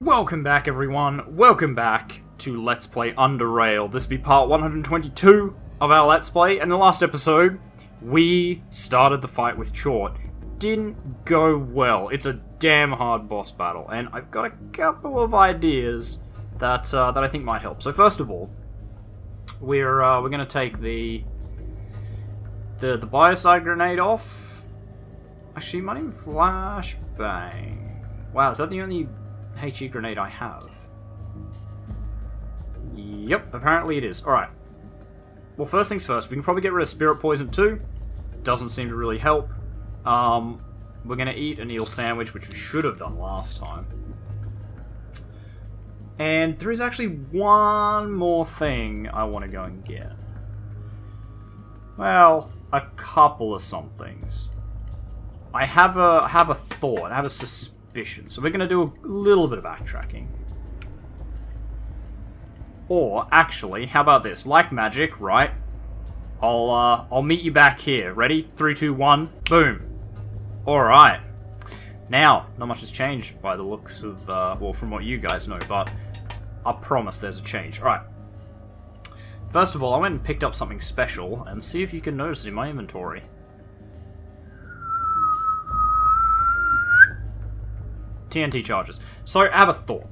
Welcome back, everyone. Welcome back to Let's Play UnderRail. This will be part 122 of our Let's Play. In the last episode, we started the fight with Chort. Didn't go well. It's a damn hard boss battle, and I've got a couple of ideas that I think might help. So first of all, we're gonna take the biocide grenade off. Actually, might even flashbang. Wow, is that the only HE grenade I have? Yep, apparently it is. Alright. Well, first things first, we can probably get rid of Spirit Poison too. Doesn't seem to really help. We're gonna eat an eel sandwich, which we should have done last time. And there is actually one more thing I want to go and get. Well, a couple of somethings. I have a thought, I have a suspicion. So we're going to do a little bit of backtracking. Or, actually, how about this? Like magic, right? I'll meet you back here. Ready? 3, 2, 1. Boom. Alright. Now, not much has changed by the looks of, well, from what you guys know, but I promise there's a change. Alright. First of all, I went and picked up something special, and see if you can notice it in my inventory. TNT charges. So, have a thought.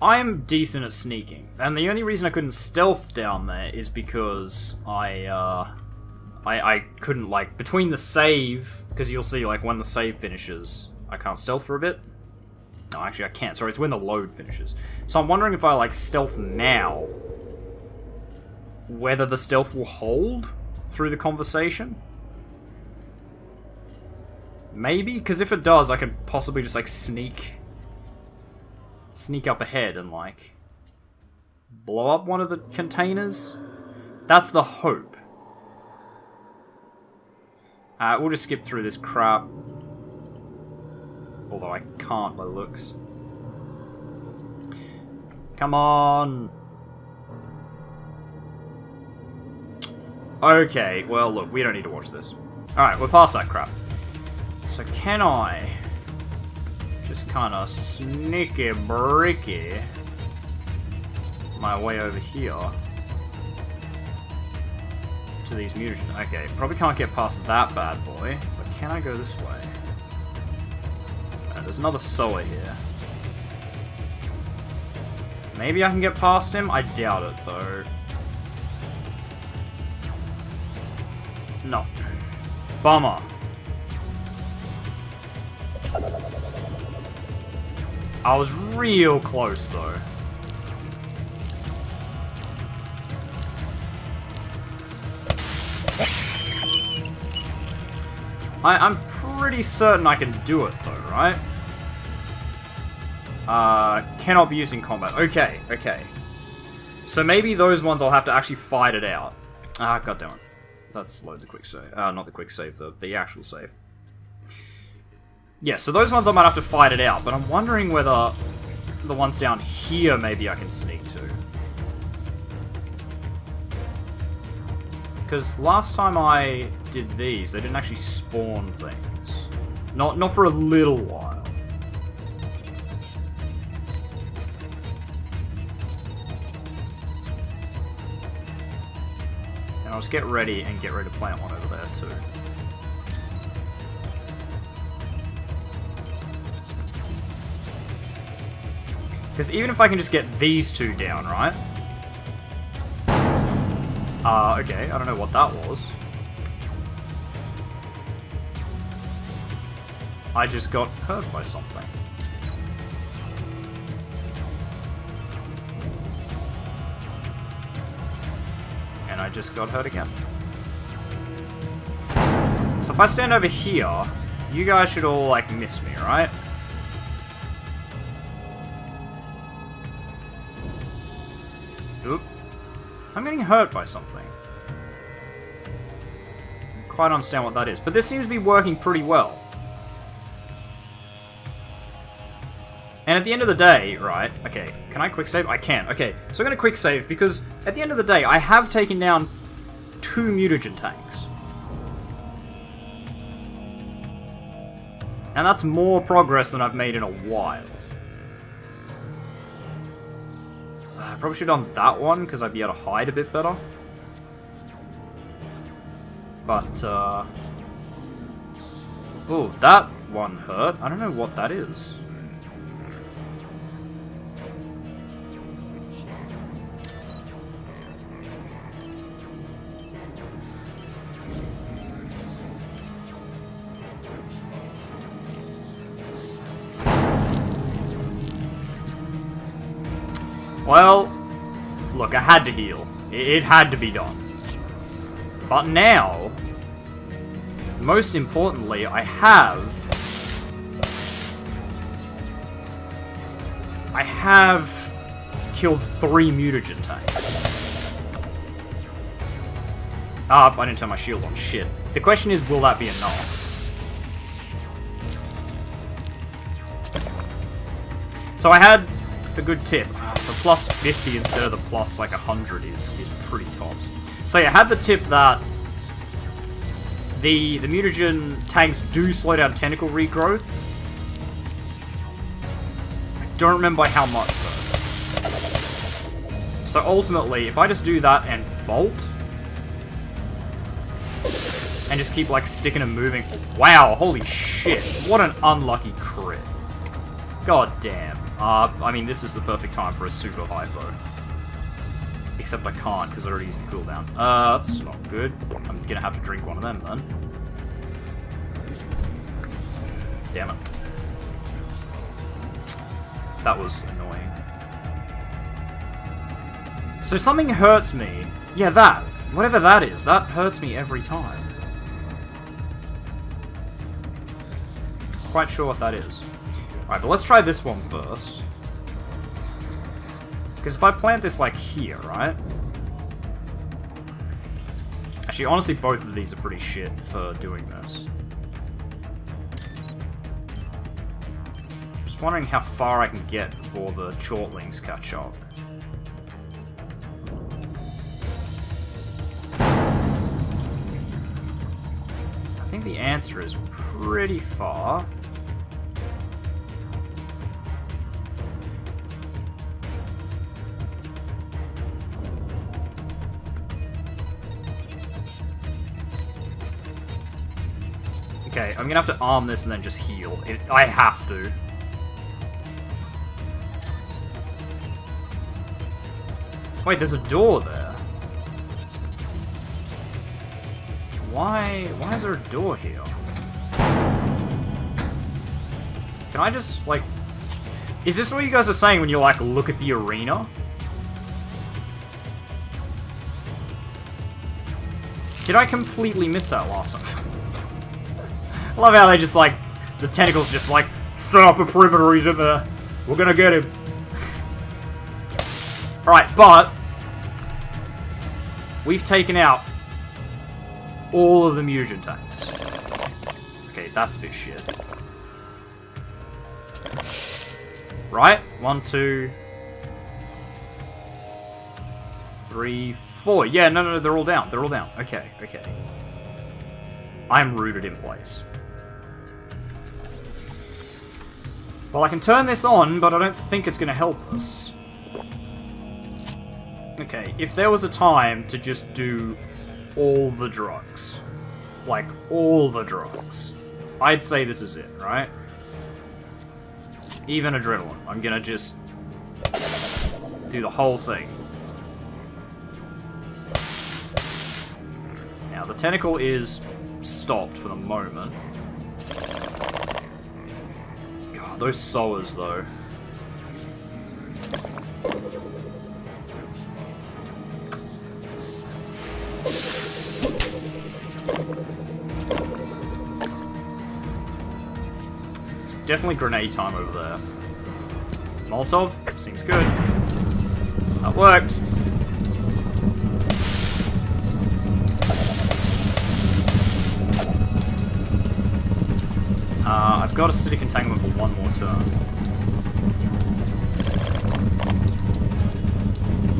I am decent at sneaking, and the only reason I couldn't stealth down there is because I couldn't, like, between the save, because you'll see, like, when the save finishes, I can't stealth for a bit. No, actually I can't. Sorry, it's when the load finishes. So I'm wondering if I, like, stealth now, whether the stealth will hold through the conversation. Maybe? Because if it does, I could possibly just, like, sneak up ahead and, like, blow up one of the containers. That's the hope. We'll just skip through this crap. Although I can't by the looks. Come on! Okay, well, look, we don't need to watch this. Alright, we're past that crap. So can I just kind of sneaky bricky my way over here to these mutagens? Okay, probably can't get past that bad boy, but can I go this way? There's another Soa here. Maybe I can get past him? I doubt it, though. No. Bummer. I was real close, though. I'm pretty certain I can do it, though, right? Cannot be used in combat. Okay, okay. So maybe those ones I'll have to actually fight it out. Ah, goddammit. Let's load the quick save. Not the quick save, the actual save. Yeah, so those ones I might have to fight it out, but I'm wondering whether the ones down here maybe I can sneak to. Because last time I did these, they didn't actually spawn things. Not for a little while. And I'll just get ready and get ready to plant one over there too. Because even if I can just get these two down, right? Okay, I don't know what that was. I just got hurt by something. And I just got hurt again. So if I stand over here, you guys should all, like, miss me, right? Oop. I'm getting hurt by something. I don't quite understand what that is, but this seems to be working pretty well. And at the end of the day, right, okay, can I quick save? I can, okay. So I'm going to quick save because at the end of the day, I have taken down 2 mutagen tanks. And that's more progress than I've made in a while. I probably should have done that one, because I'd be able to hide a bit better. But, oh, that one hurt. I don't know what that is. Well, look, I had to heal. It had to be done. But now, most importantly, I have killed 3 mutagen tanks. Ah, I didn't turn my shield on. Shit. The question is, will that be enough? So I had a good tip. The plus 50 instead of the plus like 100 is pretty tops. So yeah, I had the tip that the mutagen tanks do slow down tentacle regrowth. I don't remember by how much though. So ultimately, if I just do that and bolt, and just keep like sticking and moving. Wow, holy shit. What an unlucky crit. God damn. I mean, this is the perfect time for a super hypo. Except I can't, because I already used the cooldown. That's not good. I'm gonna have to drink one of them, then. Damn it. That was annoying. So something hurts me. Yeah, that. Whatever that is, that hurts me every time. Quite sure what that is. Alright, but let's try this one first. Because if I plant this, like, here, right? Actually, honestly, both of these are pretty shit for doing this. Just wondering how far I can get before the Chortlings catch up. I think the answer is pretty far. Okay, I'm gonna have to arm this and then just heal. I have to. Wait, there's a door there. Why is there a door here? Can I just, like... Is this what you guys are saying when you, like, look at the arena? Did I completely miss that last time? I love how they just, like, the tentacles just, like, set up a perimeter, he's in there. We're gonna get him. Alright, but we've taken out all of the mutagen tanks. Okay, that's a bit shit. Right? 1, 2, 3, 4. Yeah, no, they're all down. They're all down. Okay. I'm rooted in place. Well, I can turn this on, but I don't think it's going to help us. Okay, if there was a time to just do all the drugs, like, all the drugs, I'd say this is it, right? Even adrenaline. I'm going to just do the whole thing. Now, the tentacle is stopped for the moment. God, those sowers, though. It's definitely grenade time over there. Molotov, seems good. That worked. I've got acidic entanglement for one more turn.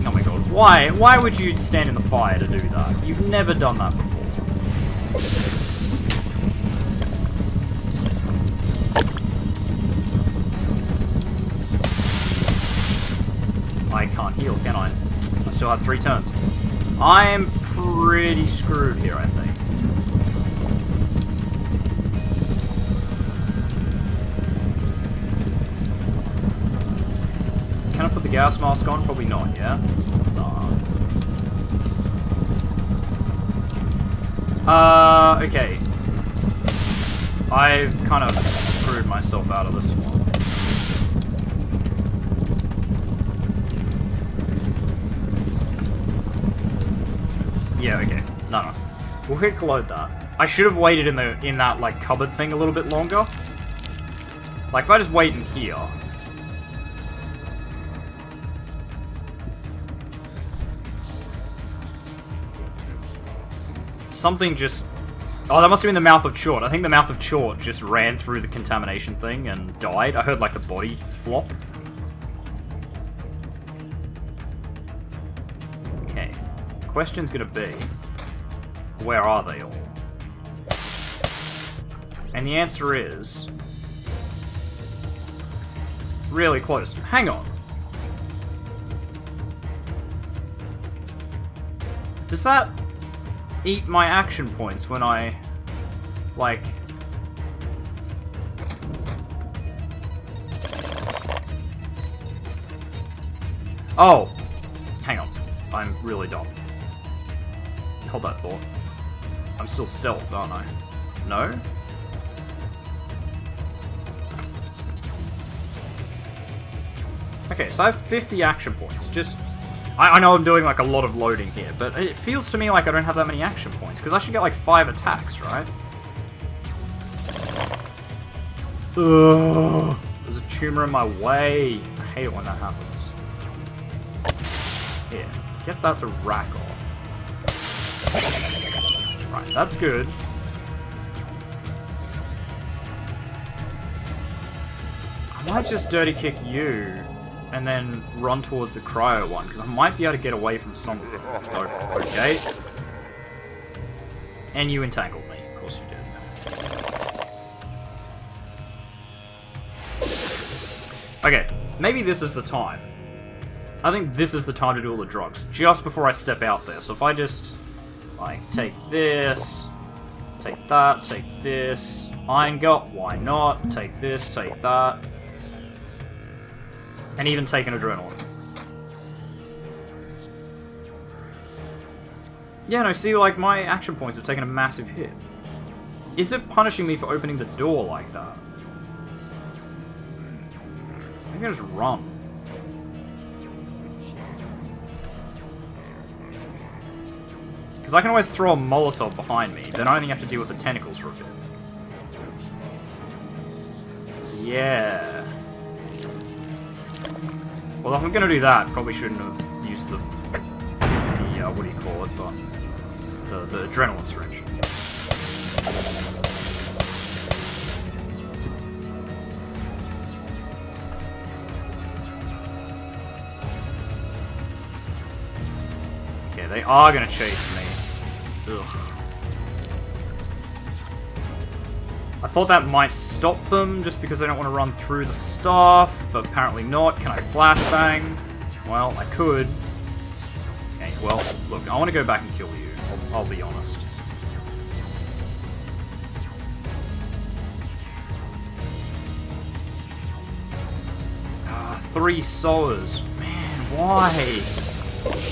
Oh my god, why? Why would you stand in the fire to do that? You've never done that before. can't heal, can I? I still have 3 turns. I'm pretty screwed here, I think. Can I put the gas mask on? Probably not, yeah? Okay. I've kind of screwed myself out of this one. Yeah, okay. No. We'll quick load that. I should have waited in that like cupboard thing a little bit longer. Like if I just wait in here. Something just... Oh, that must have been the Mouth of Chort. I think the Mouth of Chort just ran through the contamination thing and died. I heard, like, the body flop. Okay. Question's gonna be... Where are they all? And the answer is... Really close. Hang on. Does that... eat my action points when I, like... Oh! Hang on. I'm really dumb. Hold that thought. I'm still stealth, aren't I? No? Okay, so I have 50 action points. Just... I know I'm doing like a lot of loading here, but it feels to me like I don't have that many action points, because I should get like 5 attacks, right? Ugh, there's a tumor in my way. I hate it when that happens. Here, get that to rack off. Right, that's good. I might just dirty kick you. And then run towards the cryo one, because I might be able to get away from something. Okay. And you entangled me. Of course you did. Okay, maybe this is the time. I think this is the time to do all the drugs, just before I step out there. So if I just, like, take this, take that, take this, Iron Gut, why not? Take this, take that. And even take an adrenaline. Yeah, no, see, like, my action points have taken a massive hit. Is it punishing me for opening the door like that? I can just run. Because I can always throw a Molotov behind me, then I only have to deal with the tentacles for a bit. Yeah. Well, if I'm gonna do that, probably shouldn't have used the what do you call it, but the adrenaline syringe. Okay, they are gonna chase me. Ugh. I thought that might stop them, just because they don't want to run through the stuff, but apparently not. Can I flashbang? Well, I could. Okay, well, look, I want to go back and kill you. I'll be honest. 3 Soas. Man, why?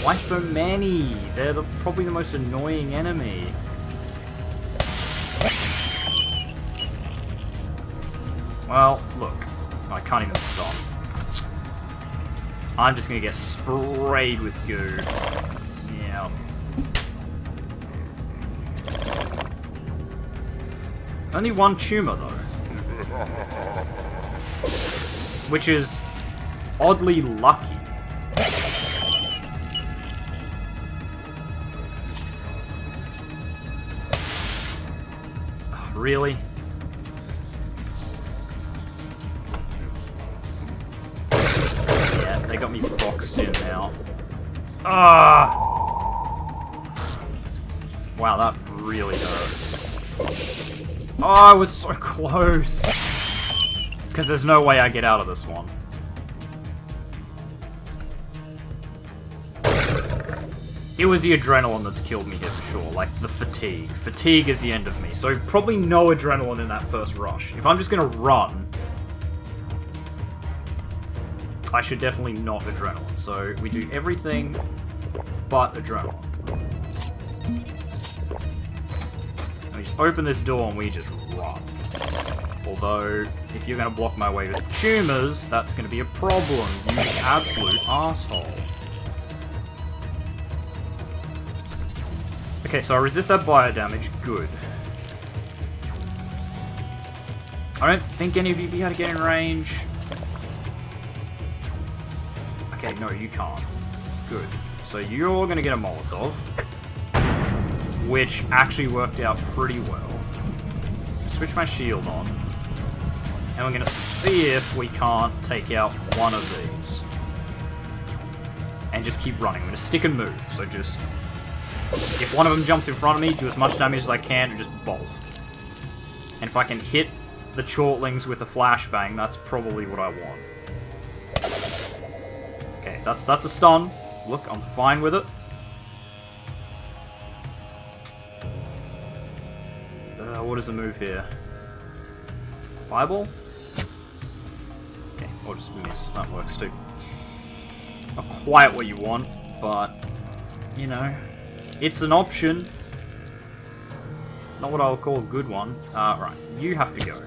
Why so many? They're probably the most annoying enemy. Well, look. I can't even stop. I'm just gonna get sprayed with goo. Yeah. Only 1 tumor, though. Which is oddly lucky. Oh, really? They got me boxed in now. Ah! Wow, that really hurts. Oh, I was so close. Because there's no way I get out of this one. It was the adrenaline that's killed me here for sure, like the fatigue. Fatigue is the end of me, so probably no adrenaline in that first rush. If I'm just gonna run, I should definitely not adrenaline. So we do everything but adrenaline. And we just open this door and we just run. Although, if you're gonna block my way with tumors, that's gonna be a problem, you absolute asshole. Okay, so I resist that bio damage. Good. I don't think any of you be able to get in range. Okay, no, you can't. Good. So you're gonna get a Molotov, which actually worked out pretty well. Switch my shield on, and we're gonna see if we can't take out one of these. And just keep running. I'm gonna stick and move, so just... If one of them jumps in front of me, do as much damage as I can and just bolt. And if I can hit the Chortlings with a flashbang, that's probably what I want. Okay, that's a stun. Look, I'm fine with it. What is the move here? Fireball? Okay, or just miss. That works too. Not quite what you want, but, you know... It's an option. Not what I would call a good one. Right, you have to go.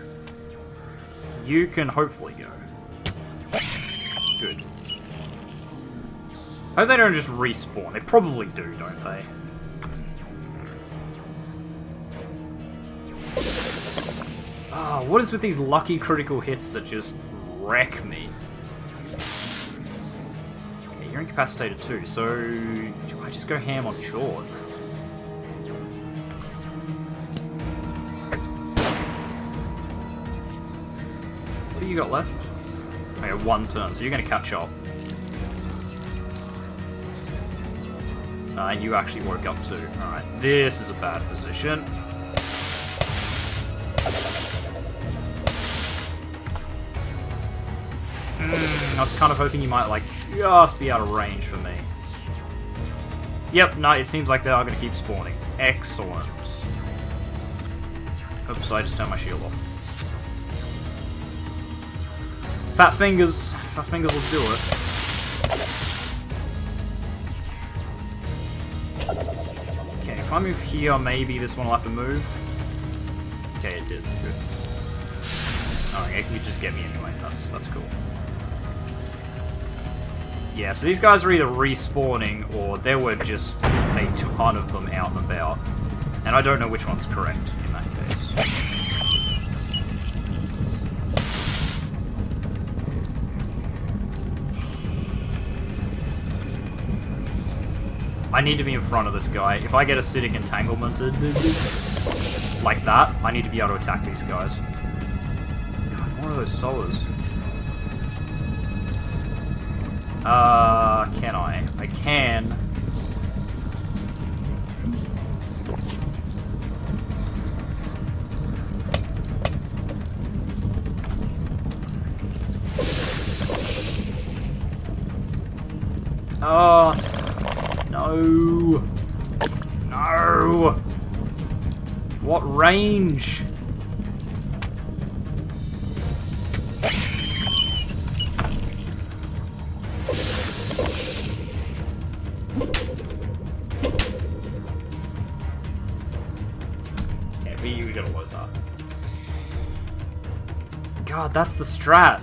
You can hopefully go. Good. I hope they don't just respawn. They probably do, don't they? Ah, what is with these lucky critical hits that just wreck me? You're incapacitated too, so do I just go ham on Chord? What do you got left? I got one turn, so you're going to catch up. And you actually woke up too. Alright, this is a bad position. I was kind of hoping you might, like, just be out of range for me. Yep, no, it seems like they are going to keep spawning. Excellent. Oops, I just turned my shield off. Fat fingers. Fat fingers will do it. Okay, if I move here, maybe this one will have to move. Okay, it did. Good. Alright, it can just get me anyway. That's cool. Yeah, so these guys are either respawning, or there were just a ton of them out and about. And I don't know which one's correct in that case. I need to be in front of this guy. If I get acidic entanglemented like that, I need to be able to attack these guys. God, one of those solos. Can I? I can. Oh, no. No. What range? We gotta load that. God, that's the strat.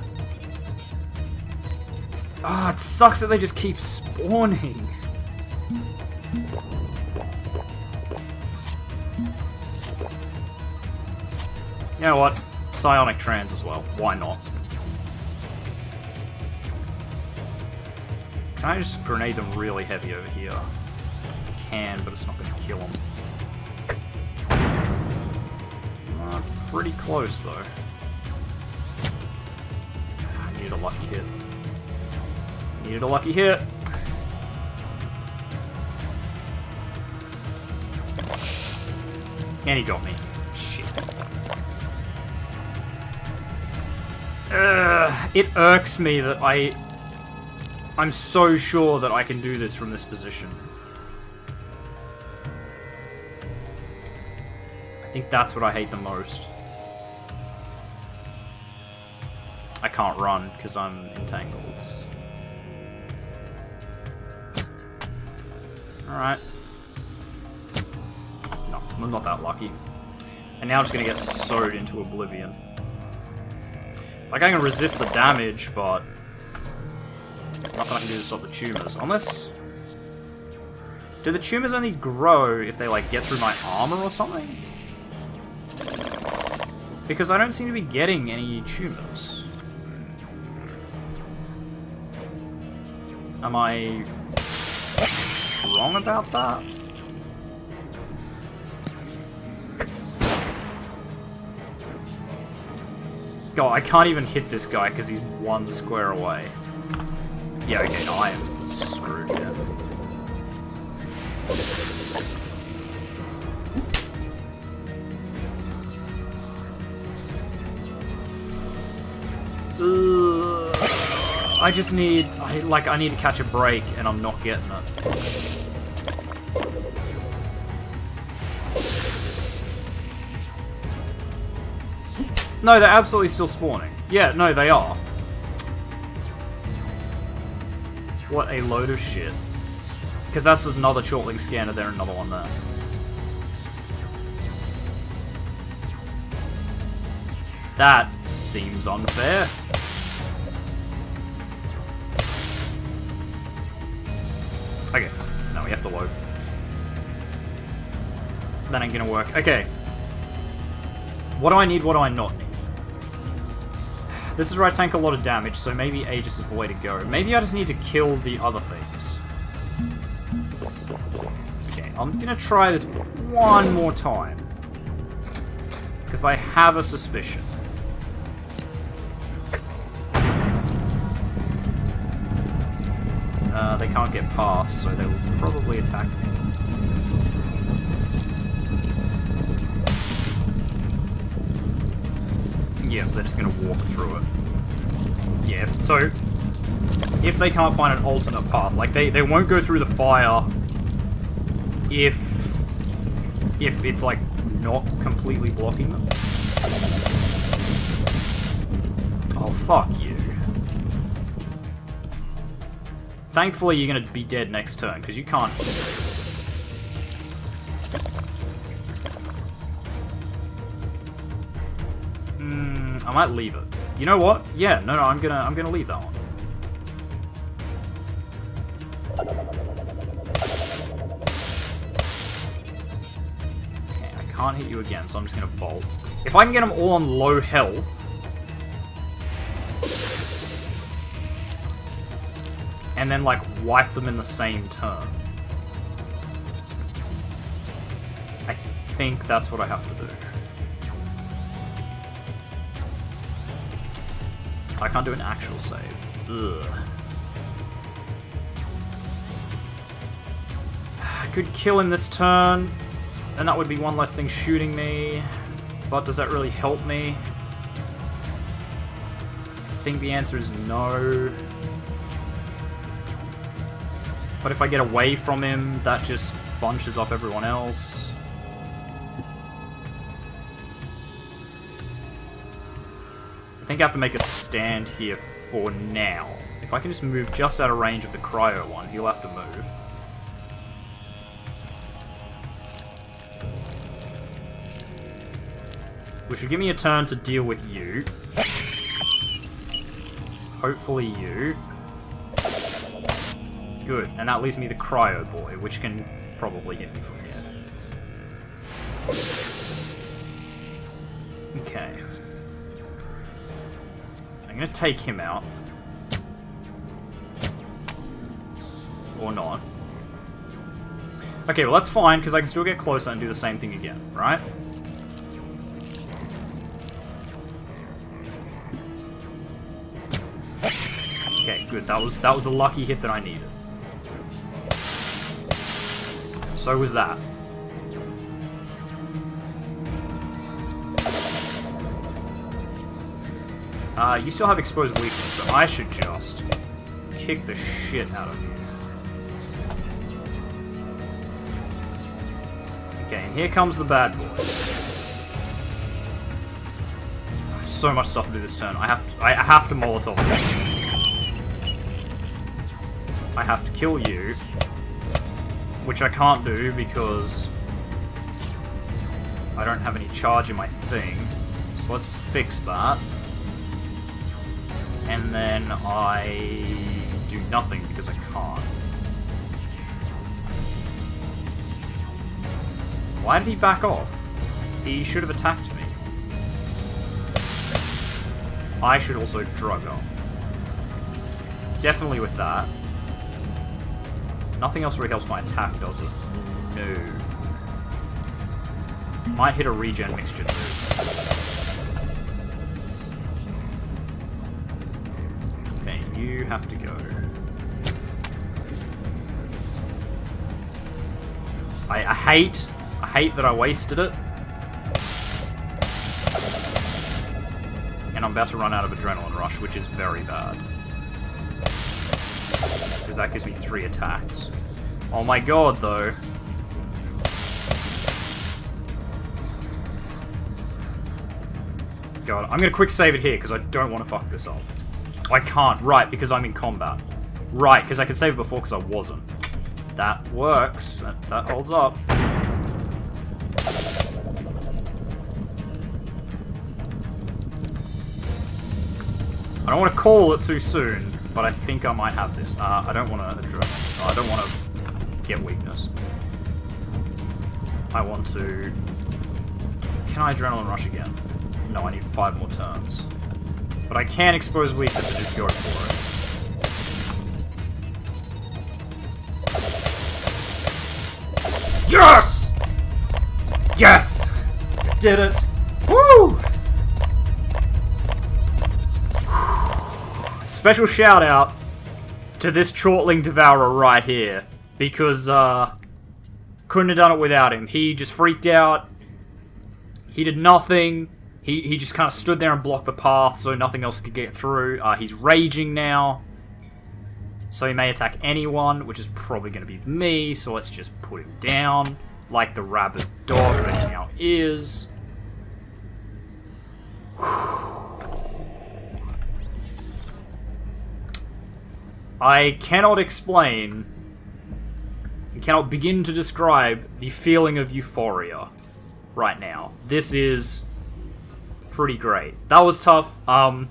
Ah, it sucks that they just keep spawning. You know what? Psionic Trans as well. Why not? Can I just grenade them really heavy over here? I can, but it's not going to kill them. Pretty close, though. I needed a lucky hit. Needed a lucky hit. And he got me. Shit. It irks me that I'm so sure that I can do this from this position. think that's what I hate the most. I can't run because I'm entangled. Alright. No, I'm not that lucky. And now I'm just gonna get sewed into oblivion. Like, I can resist the damage, but nothing I can do to stop the tumors. Unless... do the tumors only grow if they, like, get through my armor or something? Because I don't seem to be getting any tumors. Am I wrong about that? God, I can't even hit this guy because he's one square away. Yeah, okay, no, I am screwed here. I just need... I need to catch a break, and I'm not getting it. No, they're absolutely still spawning. Yeah, no, they are. What a load of shit. Because that's another Chortling scanner there, another one there. That seems unfair. Okay, now we have to load. That ain't gonna work. Okay. What do I need, what do I not need? This is where I tank a lot of damage, so maybe Aegis is the way to go. Maybe I just need to kill the other things. Okay, I'm gonna try this one more time. Because I have a suspicion. They can't get past, so they will probably attack me. Yeah, they're just gonna walk through it. Yeah, so if they can't find an alternate path, like they won't go through the fire if it's like not completely blocking them. Oh, fuck you. Thankfully, you're gonna be dead next turn, because you can't hit it. I might leave it. You know what? Yeah, no, I'm gonna leave that one. Okay, I can't hit you again, so I'm just gonna bolt. If I can get them all on low health, and then, like, wipe them in the same turn. I think that's what I have to do. I can't do an actual save. Ugh. I could kill him this turn, and that would be one less thing shooting me. But does that really help me? I think the answer is no. But if I get away from him, that just bunches up everyone else. I think I have to make a stand here for now. If I can just move just out of range of the cryo one, he'll have to move. Which will give me a turn to deal with you. Hopefully you. Good, and that leaves me the cryo boy, which can probably hit me from here. Okay. I'm gonna take him out. Or not. Okay, well that's fine, because I can still get closer and do the same thing again, right? Okay, good. That was the lucky hit that I needed. So was that. You still have exposed weakness, so I should just kick the shit out of you. Okay, and here comes the bad boys. so much stuff to do this turn. I have to Molotov. I have to kill you, which I can't do because I don't have any charge in my thing. So let's fix that. And then I do nothing because I can't. Why did he back off? He should have attacked me. I should also drug up. Definitely with that. Nothing else really helps my attack, does it? No. Might hit a regen mixture too. Okay, you have to go. I hate that I wasted it. And I'm about to run out of Adrenaline Rush, which is very bad. Because that gives me 3 attacks. Oh my god, though. God, I'm gonna quick save it here, because I don't want to fuck this up. I can't, right, because I'm in combat. Right, because I could save it before because I wasn't. That works. That holds up. I don't want to call it too soon, but I think I might have this. I don't want to I don't want to get weakness. I want to... Can I Adrenaline Rush again? No, I need 5 more turns. But I can expose weakness and just go for it. Yes! Yes! I did it! Woo! Special shout out to this Chortling Devourer right here, because couldn't have done it without him. He just freaked out. He did nothing. He just kind of stood there and blocked the path so nothing else could get through. He's raging now, so he may attack anyone, which is probably going to be me, so let's just put him down like the rabid dog that he now is. I cannot explain, and cannot begin to describe the feeling of euphoria right now. This is pretty great. That was tough. I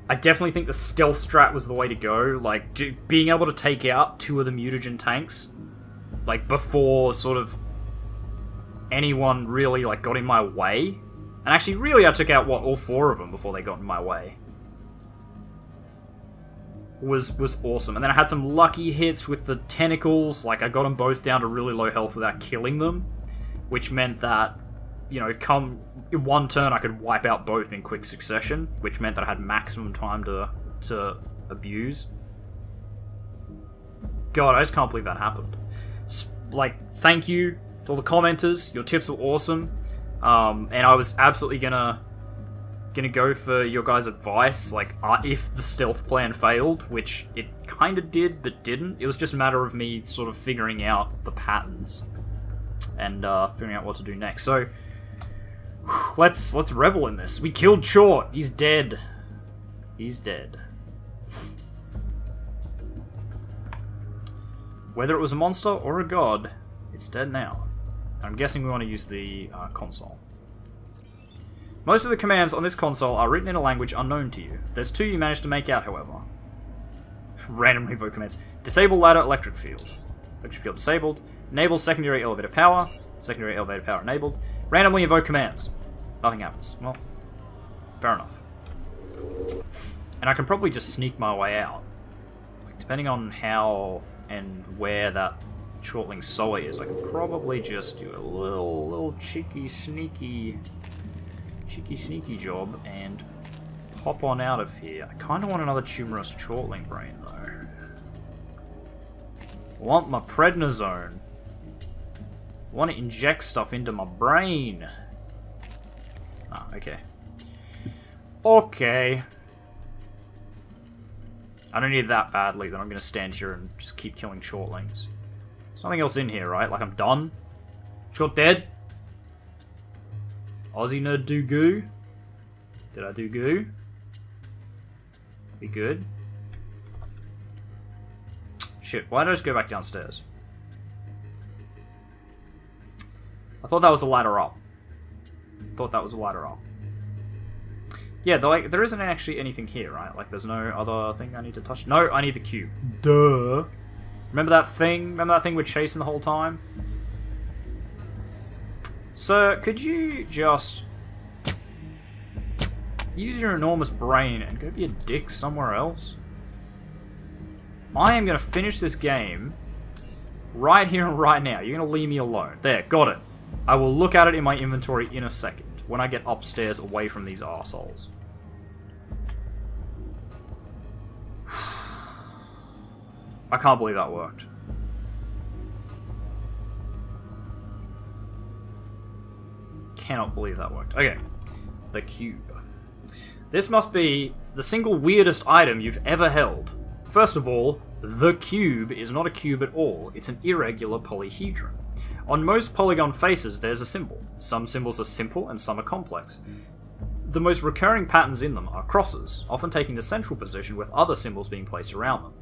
definitely think the stealth strat was the way to go. Like, being able to take out 2 of the mutagen tanks, like, before sort of anyone really, like, got in my way. And actually, really, I took out, what, all 4 of them before they got in my way. Was awesome. And then I had some lucky hits with the tentacles. Like, I got them both down to really low health without killing them, which meant that, you know, come in one turn I could wipe out both in quick succession, which meant that I had maximum time to abuse. God, I just can't believe that happened. Like, thank you to all the commenters. Your tips were awesome. And I was absolutely gonna go for your guys' advice, like, if the stealth plan failed, which it kind of did, but didn't. It was just a matter of me sort of figuring out the patterns and figuring out what to do next. So, let's revel in this. We killed Chort. He's dead. He's dead. Whether it was a monster or a god, it's dead now. I'm guessing we want to use the console. Most of the commands on this console are written in a language unknown to you. There's 2 you managed to make out, however. Randomly vote commands. Disable ladder electric field. Electric field disabled. Enable secondary elevator power. Secondary elevator power enabled. Randomly invoke commands. Nothing happens. Well, fair enough. And I can probably just sneak my way out. Like, depending on how and where that Chortling Soa is, I can probably just do a little cheeky sneaky job and hop on out of here. I kind of want another tumorous Chortling brain, though. I want my prednisone. I want to inject stuff into my brain. Ah, okay. Okay. I don't need it that badly that I'm going to stand here and just keep killing Chortlings. There's nothing else in here, right? Like, I'm done? Chort dead? TheOzzieNerd do goo? Did I do goo? We good? Shit, why don't I just go back downstairs? I thought that was a ladder up. Yeah, there isn't actually anything here, right? Like, there's no other thing I need to touch. No, I need the cube. Duh. Remember that thing? Remember that thing we're chasing the whole time? Sir, could you just use your enormous brain and go be a dick somewhere else? I am going to finish this game right here and right now. You're going to leave me alone. There, got it. I will look at it in my inventory in a second, when I get upstairs away from these arseholes. I can't believe that worked. Cannot believe that worked. Okay. The cube. This must be the single weirdest item you've ever held. First of all, the cube is not a cube at all. It's an irregular polyhedron. On most polygon faces, there's a symbol. Some symbols are simple and some are complex. The most recurring patterns in them are crosses, often taking the central position with other symbols being placed around them.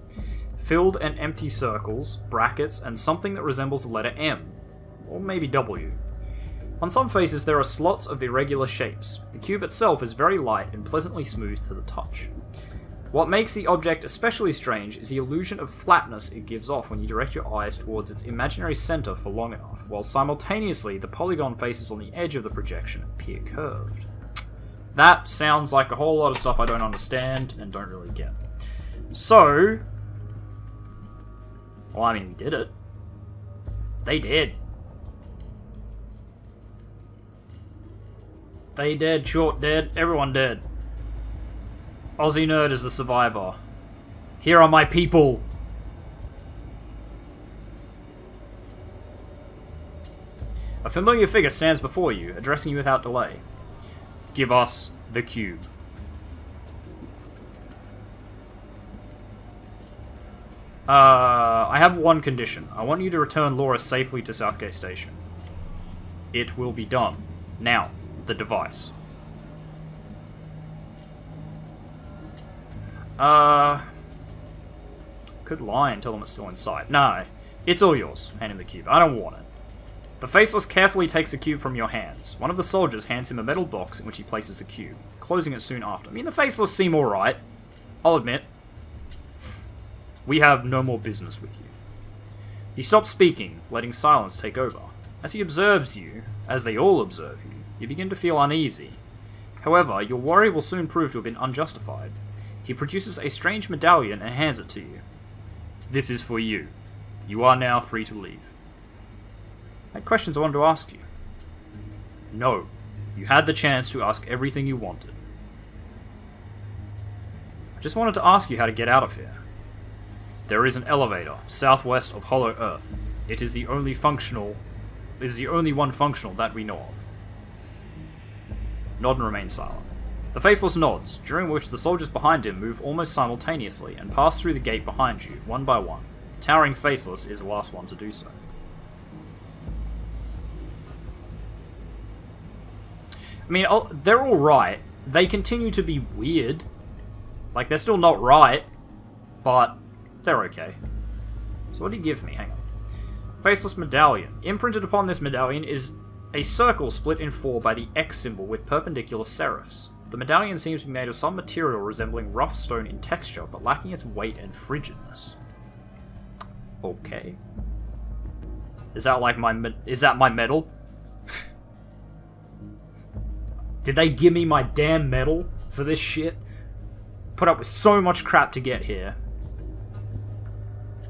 Filled and empty circles, brackets, and something that resembles the letter M, or maybe W. On some faces there are slots of irregular shapes. The cube itself is very light and pleasantly smooth to the touch. What makes the object especially strange is the illusion of flatness it gives off when you direct your eyes towards its imaginary center for long enough, while simultaneously the polygon faces on the edge of the projection appear curved. That sounds like a whole lot of stuff I don't understand and don't really get. So, well, I mean, we did it. They did. They dead, Short dead, everyone dead. OzzieNerd is the survivor. Here are my people. A familiar figure stands before you, addressing you without delay. Give us the cube. I have one condition. I want you to return Laura safely to Southgate Station. It will be done. Now, the device. Could lie and tell them it's still inside. No, it's all yours. Hand him the cube. I don't want it. The Faceless carefully takes the cube from your hands. One of the soldiers hands him a metal box in which he places the cube, closing it soon after. I mean, the Faceless seem alright. I'll admit. We have no more business with you. He stops speaking, letting silence take over. As he observes you, as they all observe you, you begin to feel uneasy. However, your worry will soon prove to have been unjustified. He produces a strange medallion and hands it to you. This is for you. You are now free to leave. I had questions I wanted to ask you. No. You had the chance to ask everything you wanted. I just wanted to ask you how to get out of here. There is an elevator, southwest of Hollow Earth. It is the only one functional that we know of. Nod and remain silent. The Faceless nods, during which the soldiers behind him move almost simultaneously and pass through the gate behind you, one by one. The towering Faceless is the last one to do so. I mean, they're all right. They continue to be weird. Like, they're still not right, but they're okay. So what do you give me? Hang on. Faceless medallion. Imprinted upon this medallion is a circle split in four by the X symbol with perpendicular serifs. The medallion seems to be made of some material resembling rough stone in texture, but lacking its weight and frigidness. Okay. Is that like is that my medal? Did they give me my damn medal for this shit? Put up with so much crap to get here.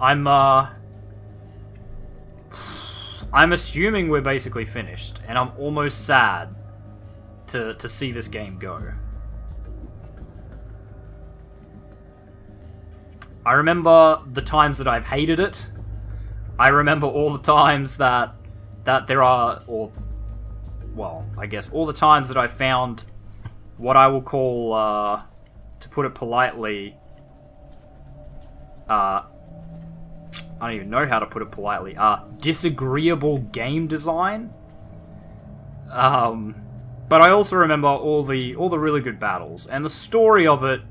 I'm assuming we're basically finished, and I'm almost sad to see this game go. I remember the times that I've hated it. I remember all the times that there are, or, well, I guess all the times that I found what I will call, to put it politely, I don't even know how to put it politely, disagreeable game design. But I also remember all the really good battles, and the story of it,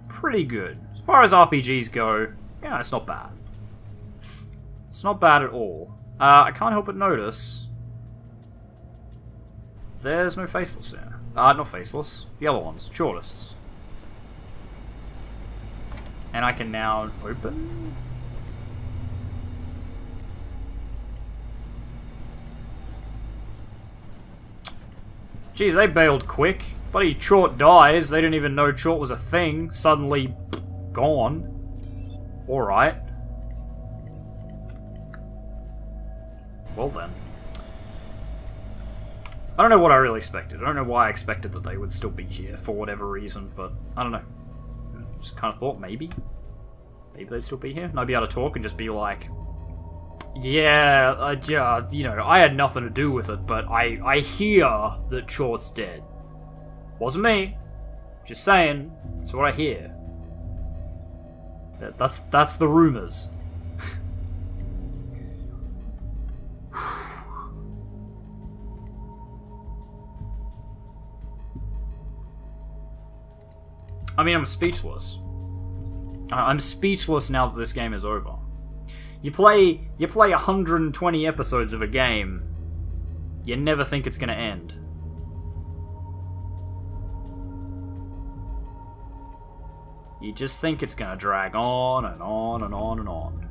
pretty good. As far as RPGs go, yeah, it's not bad. It's not bad at all. I can't help but notice there's no Faceless here. Not Faceless. The other ones, Shortists. And I can now open. Geez, they bailed quick. Buddy, Chort dies. They didn't even know Chort was a thing. Suddenly, gone. Alright. Well then. I don't know what I really expected. I don't know why I expected that they would still be here for whatever reason, but I don't know. Just kind of thought maybe. Maybe they'd still be here. And I'd be able to talk and just be like, yeah, you know, I had nothing to do with it, but I hear that Chort's dead. Wasn't me. Just saying. That's what I hear. That's the rumors. I mean, I'm speechless. I'm speechless now that this game is over. You play 120 episodes of a game, you never think it's gonna end. You just think it's gonna drag on and on and on and on.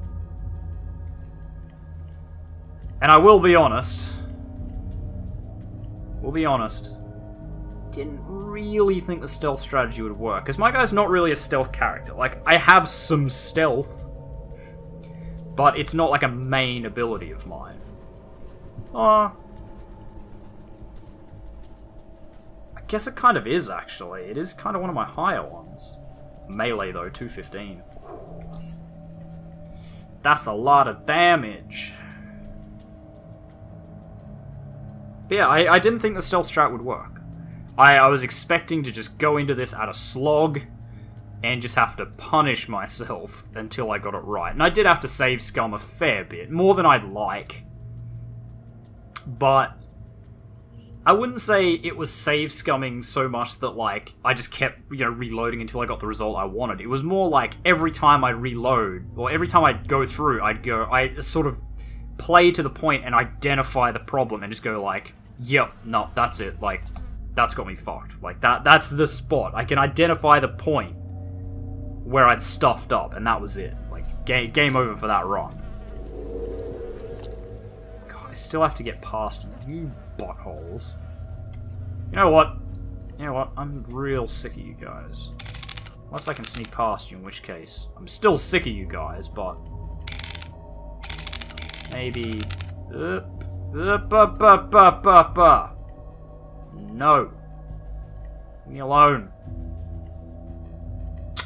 And I will be honest. Didn't really think the stealth strategy would work, because my guy's not really a stealth character. Like, I have some stealth, but it's not like a main ability of mine. I guess it kind of is, actually. It is kind of one of my higher ones. Melee, though, 215. That's a lot of damage. But yeah, I didn't think the stealth strat would work. I was expecting to just go into this at a slog and just have to punish myself until I got it right. And I did have to save scum a fair bit, more than I'd like. But I wouldn't say it was save scumming so much that, like, I just kept, you know, reloading until I got the result I wanted. It was more like every time I'd reload, or every time I'd go through, I'd sort of play to the point and identify the problem and just go like, yep, no, that's it, like, that's got me fucked. Like, that's the spot. I can identify the point where I'd stuffed up, and that was it. Like, game over for that run. God, I still have to get past you buttholes. You know what? I'm real sick of you guys. Unless I can sneak past you, in which case, I'm still sick of you guys, but maybe... No. Leave me alone.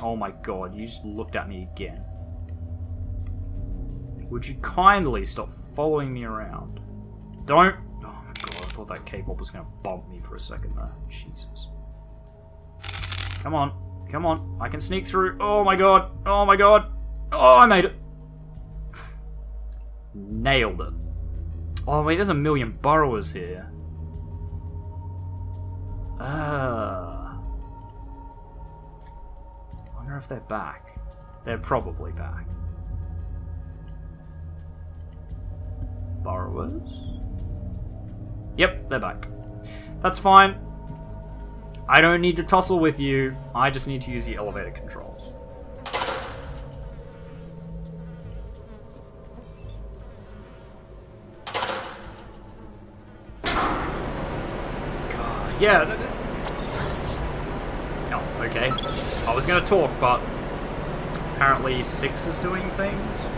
Oh my god, you just looked at me again. Would you kindly stop following me around? Don't... Oh my god, I thought that K-pop was going to bump me for a second there. Jesus. Come on. Come on. I can sneak through. Oh my god. Oh my god. Oh, I made it. Nailed it. Oh wait, there's a million burrowers here. I wonder if they're back. They're probably back. Burrowers? Yep, they're back. That's fine. I don't need to tussle with you. I just need to use the elevator controls. God, yeah. Oh, okay. I was gonna talk, but apparently 6 is doing things.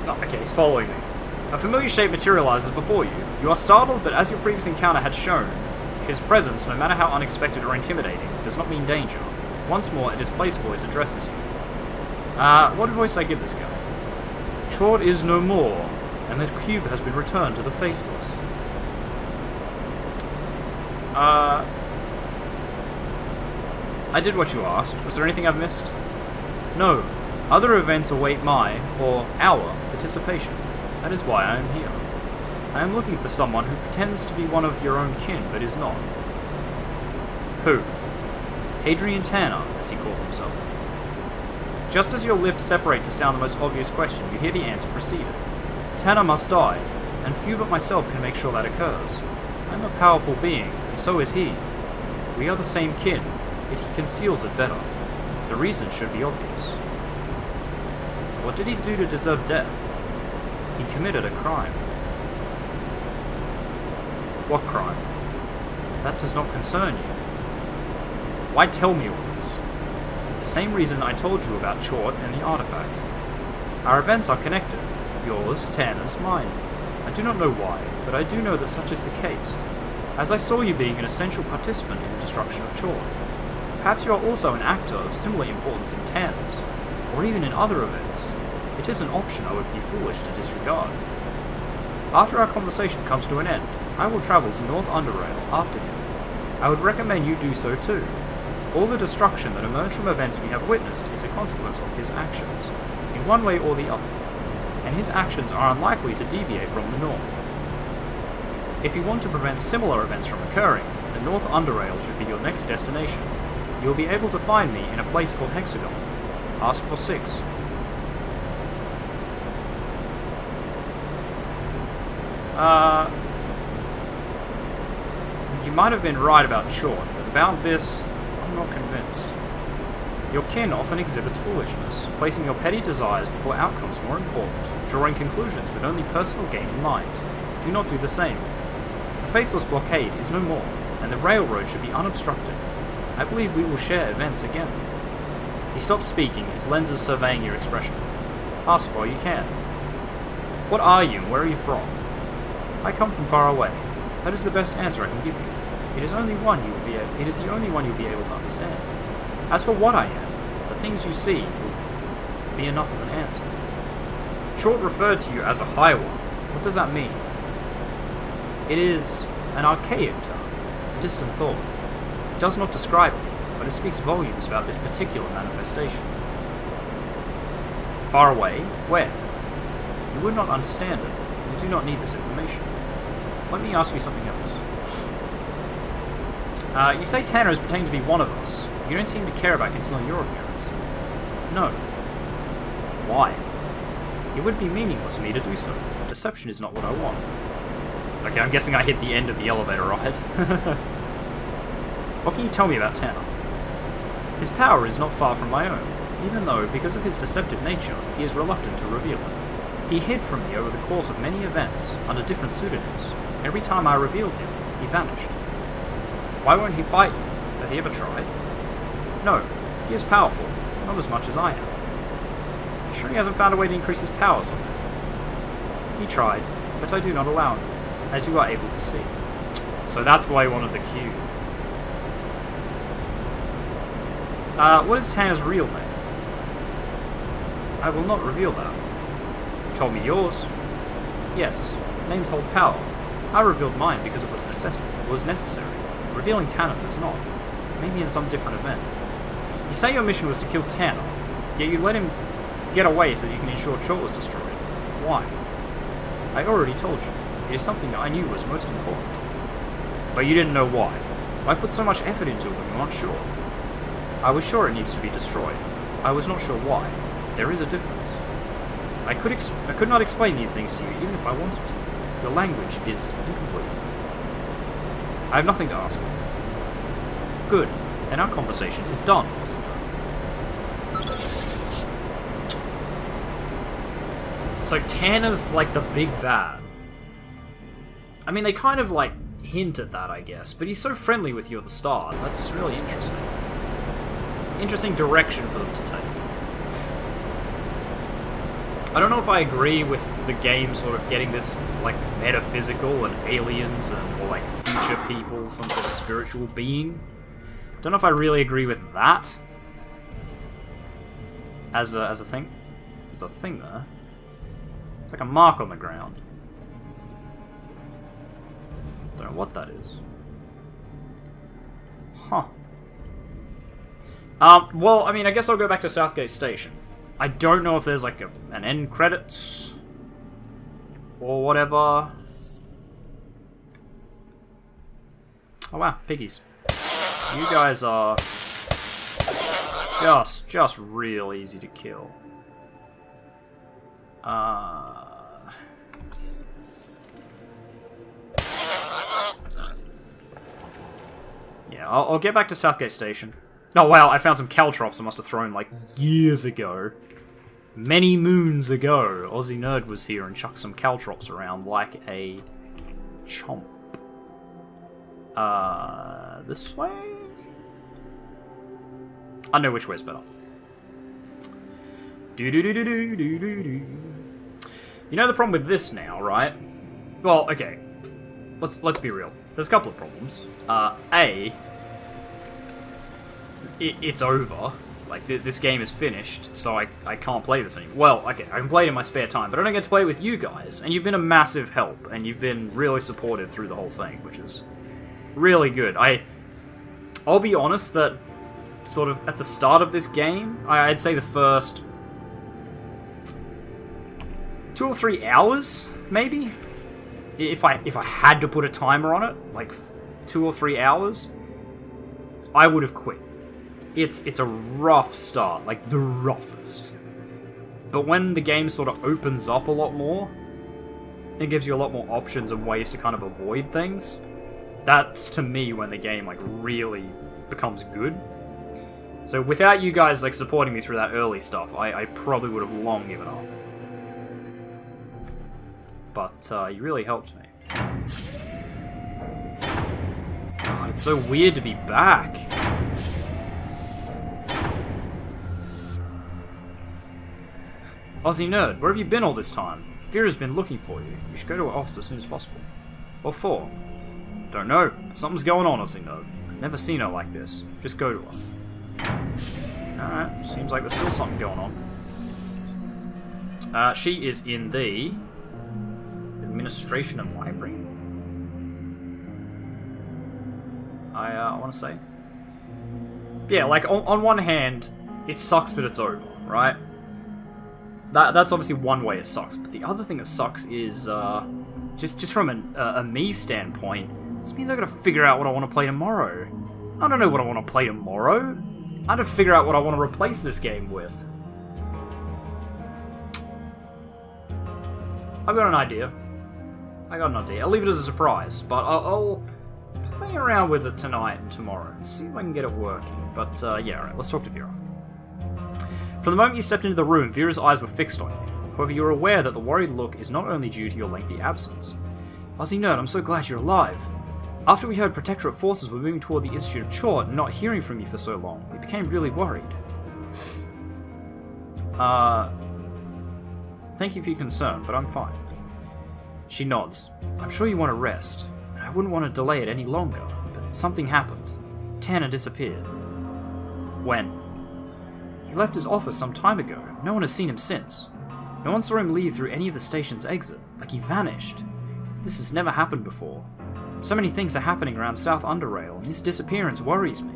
Oh, okay, he's following me. A familiar shape materializes before you. You are startled, but as your previous encounter had shown, his presence, no matter how unexpected or intimidating, does not mean danger. Once more, a displaced voice addresses you. What voice I give this guy? Chord is no more, and the cube has been returned to the Faceless. I did what you asked. Was there anything I've missed? No. Other events await my, or our, participation. That is why I am here. I am looking for someone who pretends to be one of your own kin, but is not. Who? Hadrian Tanner, as he calls himself. Just as your lips separate to sound the most obvious question, you hear the answer preceded. Tanner must die, and few but myself can make sure that occurs. I am a powerful being, and so is he. We are the same kin, yet he conceals it better. The reason should be obvious. What did he do to deserve death? He committed a crime. What crime? That does not concern you. Why tell me all this? The same reason I told you about Chort and the artifact. Our events are connected. Yours, Tanner's, mine. I do not know why, but I do know that such is the case, as I saw you being an essential participant in the destruction of Chort. Perhaps you are also an actor of similar importance in Tanner's, or even in other events. It is an option I would be foolish to disregard. After our conversation comes to an end, I will travel to North UnderRail after him. I would recommend you do so too. All the destruction that emerged from events we have witnessed is a consequence of his actions, in one way or the other, and his actions are unlikely to deviate from the norm. If you want to prevent similar events from occurring, the North UnderRail should be your next destination. You will be able to find me in a place called Hexagon. Ask for 6. You might have been right about Chort, but about this, I'm not convinced. Your kin often exhibits foolishness, placing your petty desires before outcomes more important, drawing conclusions with only personal gain in mind. Do not do the same. The faceless blockade is no more, and the railroad should be unobstructed. I believe we will share events again. He stops speaking, his lenses surveying your expression. Ask while you can. What are you and where are you from? I come from far away. That is the best answer I can give you. It is the only one you'll be able to understand. As for what I am, the things you see will be enough of an answer. Chort referred to you as a high one. What does that mean? It is an archaic term, a distant thought. It does not describe me, but it speaks volumes about this particular manifestation. Far away? Where? You would not understand it. You do not need this information. Let me ask you something else. You say Tanner is pretending to be one of us. You don't seem to care about concealing your appearance. No. Why? It would be meaningless for me to do so. Deception is not what I want. Okay, I'm guessing I hit the end of the elevator ride. What can you tell me about Tanner? His power is not far from my own, even though, because of his deceptive nature, he is reluctant to reveal it. He hid from me over the course of many events, under different pseudonyms. Every time I revealed him, he vanished. Why won't he fight you? Has he ever tried? No, he is powerful, not as much as I am. You sure he hasn't found a way to increase his power somehow? He tried, but I do not allow him, as you are able to see. So that's why he wanted the cube. What is Tanner's real name? I will not reveal that. You told me yours. Yes, names hold power. I revealed mine because it was necessary. Revealing Tanner's is not. Maybe in some different event. You say your mission was to kill Tanner, yet you let him get away so that you can ensure Chort was destroyed. Why? I already told you. It is something that I knew was most important. But you didn't know why. Why put so much effort into it when you weren't sure? I was sure it needs to be destroyed. I was not sure why. There is a difference. I could not explain these things to you even if I wanted to. Your language is incomplete. I have nothing to ask you. Good. Then our conversation is done, wasn't it? So Tanner's like the big bad. I mean, they kind of like hint at that, I guess, but he's so friendly with you at the start. That's really interesting. Interesting direction for them to take. I don't know if I agree with the game sort of getting this, like, metaphysical and aliens and, or, like, future people, some sort of spiritual being. Don't know if I really agree with that. As a thing. There's a thing there. It's like a mark on the ground. Don't know what that is. Huh. Well, I mean, I guess I'll go back to Southgate Station. I don't know if there's like an end credits or whatever. Oh wow, piggies. You guys are just real easy to kill. Yeah, I'll get back to Southgate Station. Oh wow, I found some caltrops I must have thrown like years ago. Many moons ago, OzzieNerd was here and chucked some caltrops around like a chomp. This way? I know which way's better. Do-do-do-do-do-do-do-do. You know the problem with this now, right? Well, okay. Let's be real. There's a couple of problems. It's over. Like, this game is finished, so I can't play this anymore. Well, okay, I can play it in my spare time, but I don't get to play it with you guys, and you've been a massive help, and you've been really supportive through the whole thing, which is really good. I'll be honest that, sort of, at the start of this game, I'd say the first 2 or 3 hours, maybe? If I had to put a timer on it, like 2 or 3 hours, I would have quit. It's a rough start, like the roughest. But when the game sort of opens up a lot more, it gives you a lot more options and ways to kind of avoid things. That's, to me, when the game, like, really becomes good. So without you guys, like, supporting me through that early stuff, I probably would have long given up. But, you really helped me. God, it's so weird to be back. OzzieNerd, where have you been all this time? Vera's been looking for you. You should go to her office as soon as possible. What for? Don't know. Something's going on, OzzieNerd. I've never seen her like this. Just go to her. Alright, seems like there's still something going on. She is in the administration and library. I want to say. Yeah, like, on one hand, it sucks that it's over, right? That's obviously one way it sucks, but the other thing that sucks is, just from a me standpoint, this means I gotta figure out what I want to play tomorrow. I don't know what I want to play tomorrow. I have to figure out what I want to replace this game with. I've got an idea. I'll leave it as a surprise, but I'll play around with it tonight and tomorrow and see if I can get it working. But, yeah, alright, let's talk to Vera. From the moment you stepped into the room, Vera's eyes were fixed on you. However, you are aware that the worried look is not only due to your lengthy absence. OzzieNerd, I'm so glad you're alive. After we heard Protectorate forces were moving toward the Institute of Chort and not hearing from you for so long, we became really worried. Thank you for your concern, but I'm fine. She nods. I'm sure you want to rest, and I wouldn't want to delay it any longer, but something happened. Tanner disappeared. When? He left his office some time ago. No one has seen him since. No one saw him leave through any of the station's exit, like he vanished. This has never happened before. So many things are happening around South UnderRail, and his disappearance worries me.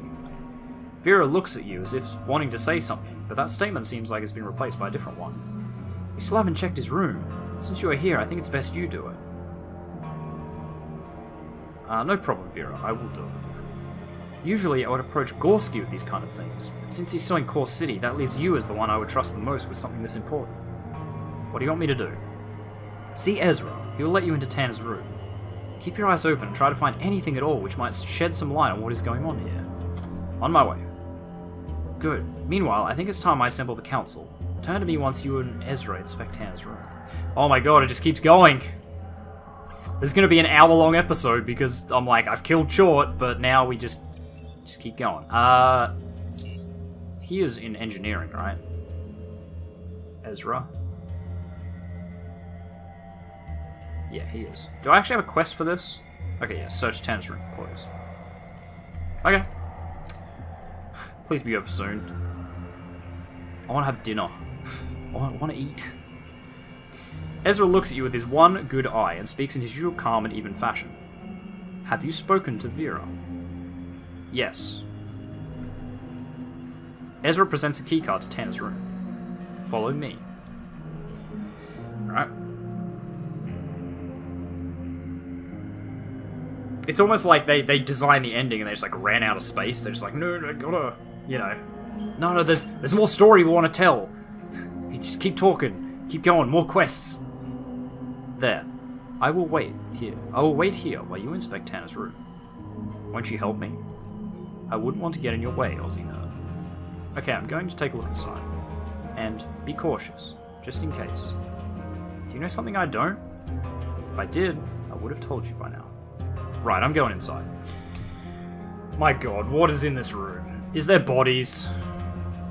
Vera looks at you as if wanting to say something, but that statement seems like it's been replaced by a different one. We still haven't checked his room. Since you are here, I think it's best you do it. No problem, Vera. I will do it. Usually, I would approach Gorski with these kind of things, but since he's still in Core City, that leaves you as the one I would trust the most with something this important. What do you want me to do? See Ezra. He will let you into Tanner's room. Keep your eyes open and try to find anything at all which might shed some light on what is going on here. On my way. Good. Meanwhile, I think it's time I assemble the council. Turn to me once you and Ezra inspect Tanner's room. Oh my god, it just keeps going! This is going to be an hour-long episode because I'm like, I've killed Chort, but now we just keep going. He is in engineering, right? Ezra? Yeah, he is. Do I actually have a quest for this? Okay, yeah, search Tanner's room for clothes. Okay. Please be over soon. I want to have dinner. I want to eat. Ezra looks at you with his one good eye and speaks in his usual calm and even fashion. Have you spoken to Vera? Yes. Ezra presents a keycard to Tanner's room. Follow me. Alright. It's almost like they designed the ending and they just like ran out of space. They're just like, no, I gotta, you know. No, there's more story we want to tell. You just keep talking. Keep going. More quests. There. I will wait here. I will wait here while you inspect Tanner's room. Won't you help me? I wouldn't want to get in your way, UnderRail. Okay, I'm going to take a look inside. And be cautious, just in case. Do you know something I don't? If I did, I would have told you by now. Right, I'm going inside. My god, what is in this room? Is there bodies?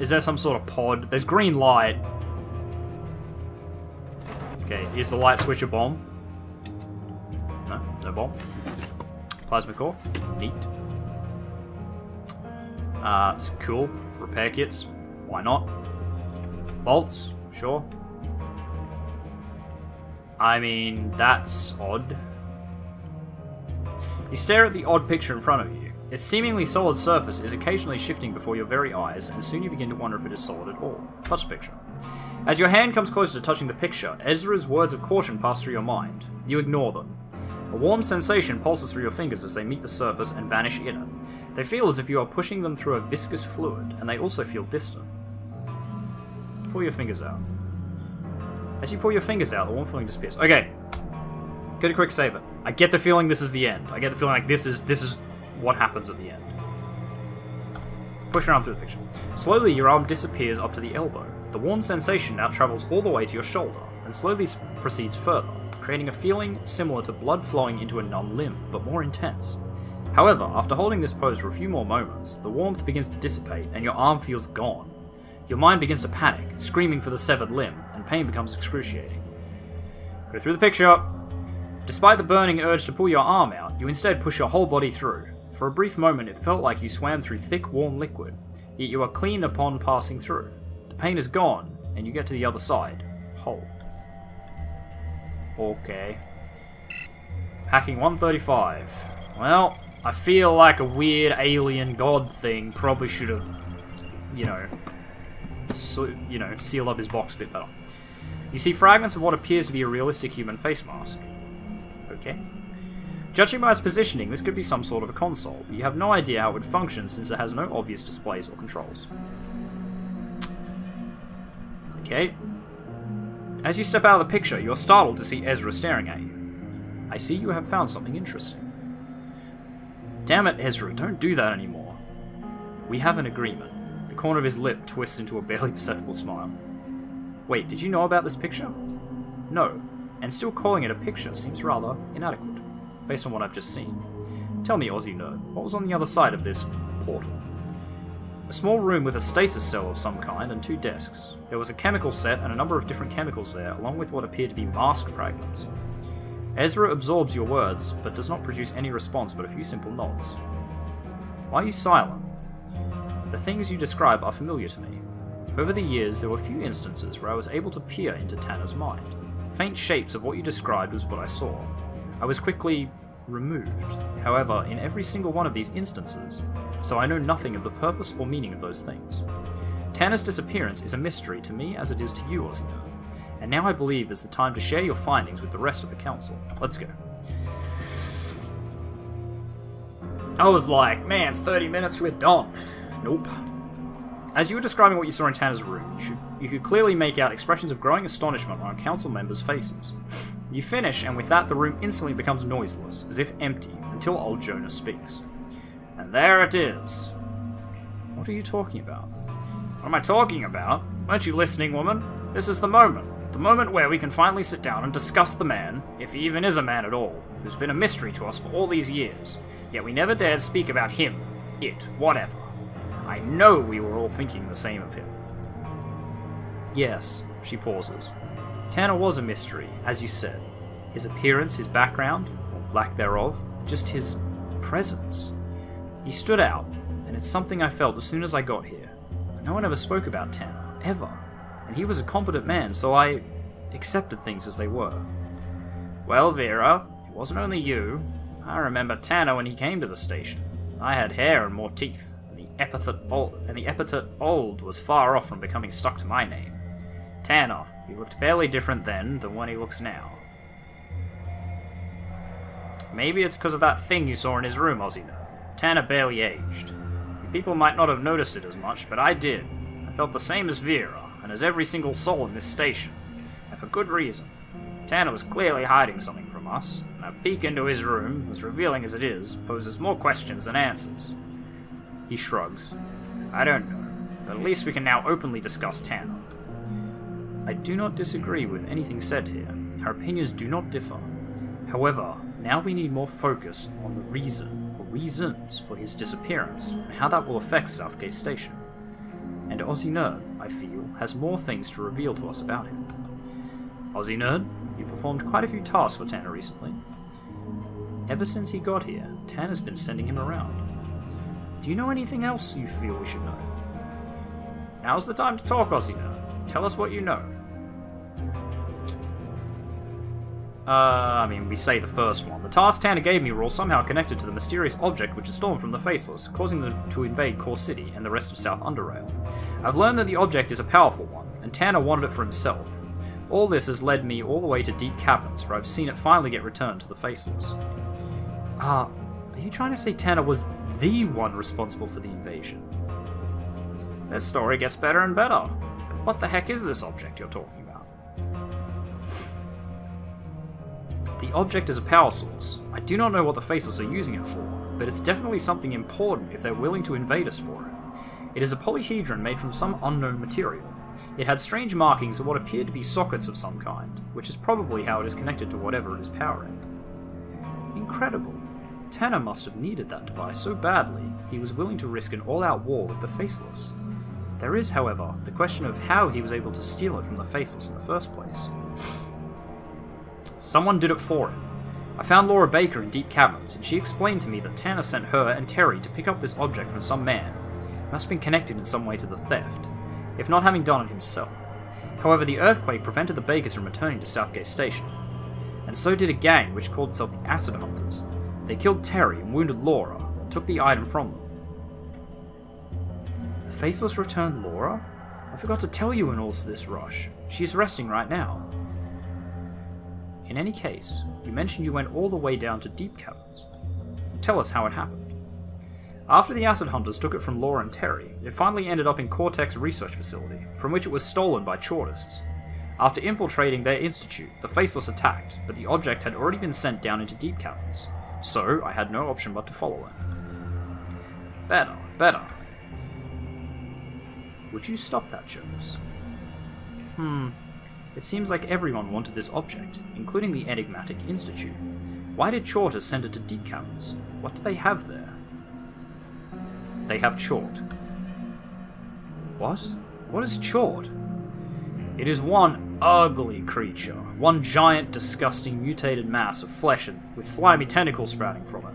Is there some sort of pod? There's green light. Okay, is the light switch a bomb? No, no bomb. Plasma core. Neat. It's cool. Repair kits. Why not? Bolts. Sure. I mean, that's odd. You stare at the odd picture in front of you. Its seemingly solid surface is occasionally shifting before your very eyes, and soon you begin to wonder if it is solid at all. Touch the picture. As your hand comes closer to touching the picture, Ezra's words of caution pass through your mind. You ignore them. A warm sensation pulses through your fingers as they meet the surface and vanish in it. They feel as if you are pushing them through a viscous fluid, and they also feel distant. Pull your fingers out. As you pull your fingers out, the warm feeling disappears. Okay. Get a quick save it. I get the feeling this is the end. I get the feeling like this is what happens at the end. Push your arm through the picture. Slowly, your arm disappears up to the elbow. The warm sensation now travels all the way to your shoulder, and slowly proceeds further, creating a feeling similar to blood flowing into a numb limb, but more intense. However, after holding this pose for a few more moments, the warmth begins to dissipate, and your arm feels gone. Your mind begins to panic, screaming for the severed limb, and pain becomes excruciating. Go through the picture. Despite the burning urge to pull your arm out, you instead push your whole body through. For a brief moment, it felt like you swam through thick, warm liquid, yet you are clean upon passing through. The pain is gone, and you get to the other side, whole. Okay. Hacking 135. Well, I feel like a weird alien god thing probably should have, sealed up his box a bit better. You see fragments of what appears to be a realistic human face mask. Okay. Judging by its positioning, this could be some sort of a console, but you have no idea how it would function since it has no obvious displays or controls. Okay. As you step out of the picture, you are startled to see Ezra staring at you. I see you have found something interesting. Damn it, Ezra, don't do that anymore. We have an agreement. The corner of his lip twists into a barely perceptible smile. Wait, did you know about this picture? No, and still calling it a picture seems rather inadequate, based on what I've just seen. Tell me, UnderRail, what was on the other side of this portal? A small room with a stasis cell of some kind and 2 desks. There was a chemical set and a number of different chemicals there, along with what appeared to be mask fragments. Ezra absorbs your words, but does not produce any response but a few simple nods. Why are you silent? The things you describe are familiar to me. Over the years, there were few instances where I was able to peer into Tanner's mind. Faint shapes of what you described was what I saw. I was quickly removed, however, in every single one of these instances, so I know nothing of the purpose or meaning of those things. Tanner's disappearance is a mystery to me as it is to you, UnderRail, and now I believe is the time to share your findings with the rest of the council. Let's go. I was like, man, 30 minutes, we're done. Nope. As you were describing what you saw in Tanner's room, you could clearly make out expressions of growing astonishment on council members' faces. You finish, and with that the room instantly becomes noiseless, as if empty, until old Jonah speaks. And there it is. What are you talking about? What am I talking about? Weren't you listening, woman? This is the moment. The moment where we can finally sit down and discuss the man, if he even is a man at all, who's been a mystery to us for all these years. Yet we never dared speak about him, it, whatever. I know we were all thinking the same of him. Yes, she pauses. Tanner was a mystery, as you said. His appearance, his background, or lack thereof, just his presence. He stood out, and it's something I felt as soon as I got here. No one ever spoke about Tanner, ever. And he was a competent man, so I accepted things as they were. Well, Vera, it wasn't only you. I remember Tanner when he came to the station. I had hair and more teeth. The epithet old was far off from becoming stuck to my name. Tanner. He looked barely different then than when he looks now. Maybe it's because of that thing you saw in his room, UnderRail. Tanner barely aged. People might not have noticed it as much, but I did. I felt the same as Vera, and as every single soul in this station. And for good reason. Tanner was clearly hiding something from us, and a peek into his room, as revealing as it is, poses more questions than answers. He shrugs. I don't know, but at least we can now openly discuss Tanner. I do not disagree with anything said here. Our opinions do not differ. However, now we need more focus on the reason, or reasons, for his disappearance, and how that will affect Southgate Station. And TheOzzieNerd, I feel, has more things to reveal to us about him. TheOzzieNerd, you performed quite a few tasks for Tanner recently. Ever since he got here, Tanner's been sending him around. Do you know anything else you feel we should know? Now's the time to talk, TheOzzieNerd. Tell us what you know. We say the first one. The tasks Tanner gave me were all somehow connected to the mysterious object which is stolen from the Faceless, causing them to invade Core City and the rest of South UnderRail. I've learned that the object is a powerful one, and Tanner wanted it for himself. All this has led me all the way to Deep Caverns, where I've seen it finally get returned to the Faceless. Are you trying to say Tanner was the one responsible for the invasion? This story gets better and better. But what the heck is this object you're talking about? The object is a power source. I do not know what the Faceless are using it for, but it's definitely something important if they're willing to invade us for it. It is a polyhedron made from some unknown material. It had strange markings of what appeared to be sockets of some kind, which is probably how it is connected to whatever it is powering. Incredible. Tanner must have needed that device so badly, he was willing to risk an all-out war with the Faceless. There is, however, the question of how he was able to steal it from the Faceless in the first place. Someone did it for him. I found Laura Baker in Deep Caverns, and she explained to me that Tanner sent her and Terry to pick up this object from some man. It must have been connected in some way to the theft, if not having done it himself. However, the earthquake prevented the Bakers from returning to Southgate Station. And so did a gang which called itself the Acid Hunters. They killed Terry and wounded Laura, and took the item from them. The Faceless returned Laura? I forgot to tell you in all this rush. She is resting right now. In any case, you mentioned you went all the way down to Deep Caverns. Tell us how it happened. After the Acid Hunters took it from Laura and Terry, it finally ended up in Cortex Research Facility, from which it was stolen by Chortists. After infiltrating their institute, the Faceless attacked, but the object had already been sent down into Deep Caverns, so I had no option but to follow it. Better. Would you stop that, Jonas? It seems like everyone wanted this object, including the enigmatic institute. Why did Chortists send it to Deep Caverns? What do they have there? They have Chort. What? What is Chort? It is one ugly creature. One giant, disgusting, mutated mass of flesh with slimy tentacles sprouting from it.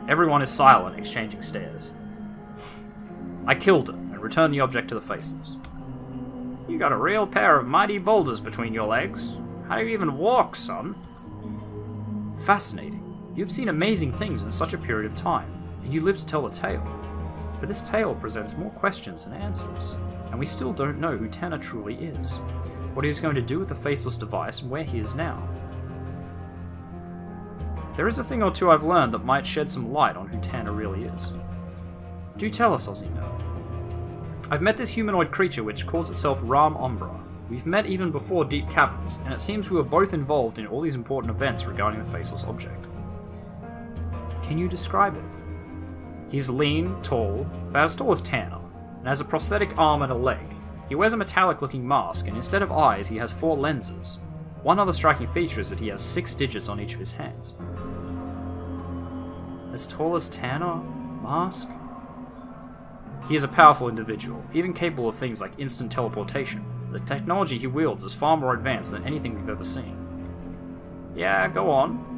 Everyone is silent, exchanging stares. I killed it, and returned the object to the Faceless. You got a real pair of mighty boulders between your legs. How do you even walk, son? Fascinating. You've seen amazing things in such a period of time, and you live to tell the tale. But this tale presents more questions than answers, and we still don't know who Tanner truly is, what he was going to do with the Faceless device, and where he is now. There is a thing or two I've learned that might shed some light on who Tanner really is. Do tell us, TheOzzieNerd. I've met this humanoid creature which calls itself Ram Umbra. We've met even before Deep Caverns, and it seems we were both involved in all these important events regarding the Faceless object. Can you describe it? He's lean, tall, about as tall as Tanner, and has a prosthetic arm and a leg. He wears a metallic-looking mask, and instead of eyes, he has 4 lenses. One other striking feature is that he has 6 digits on each of his hands. As tall as Tanner? Mask? He is a powerful individual, even capable of things like instant teleportation. The technology he wields is far more advanced than anything we've ever seen. Yeah, go on.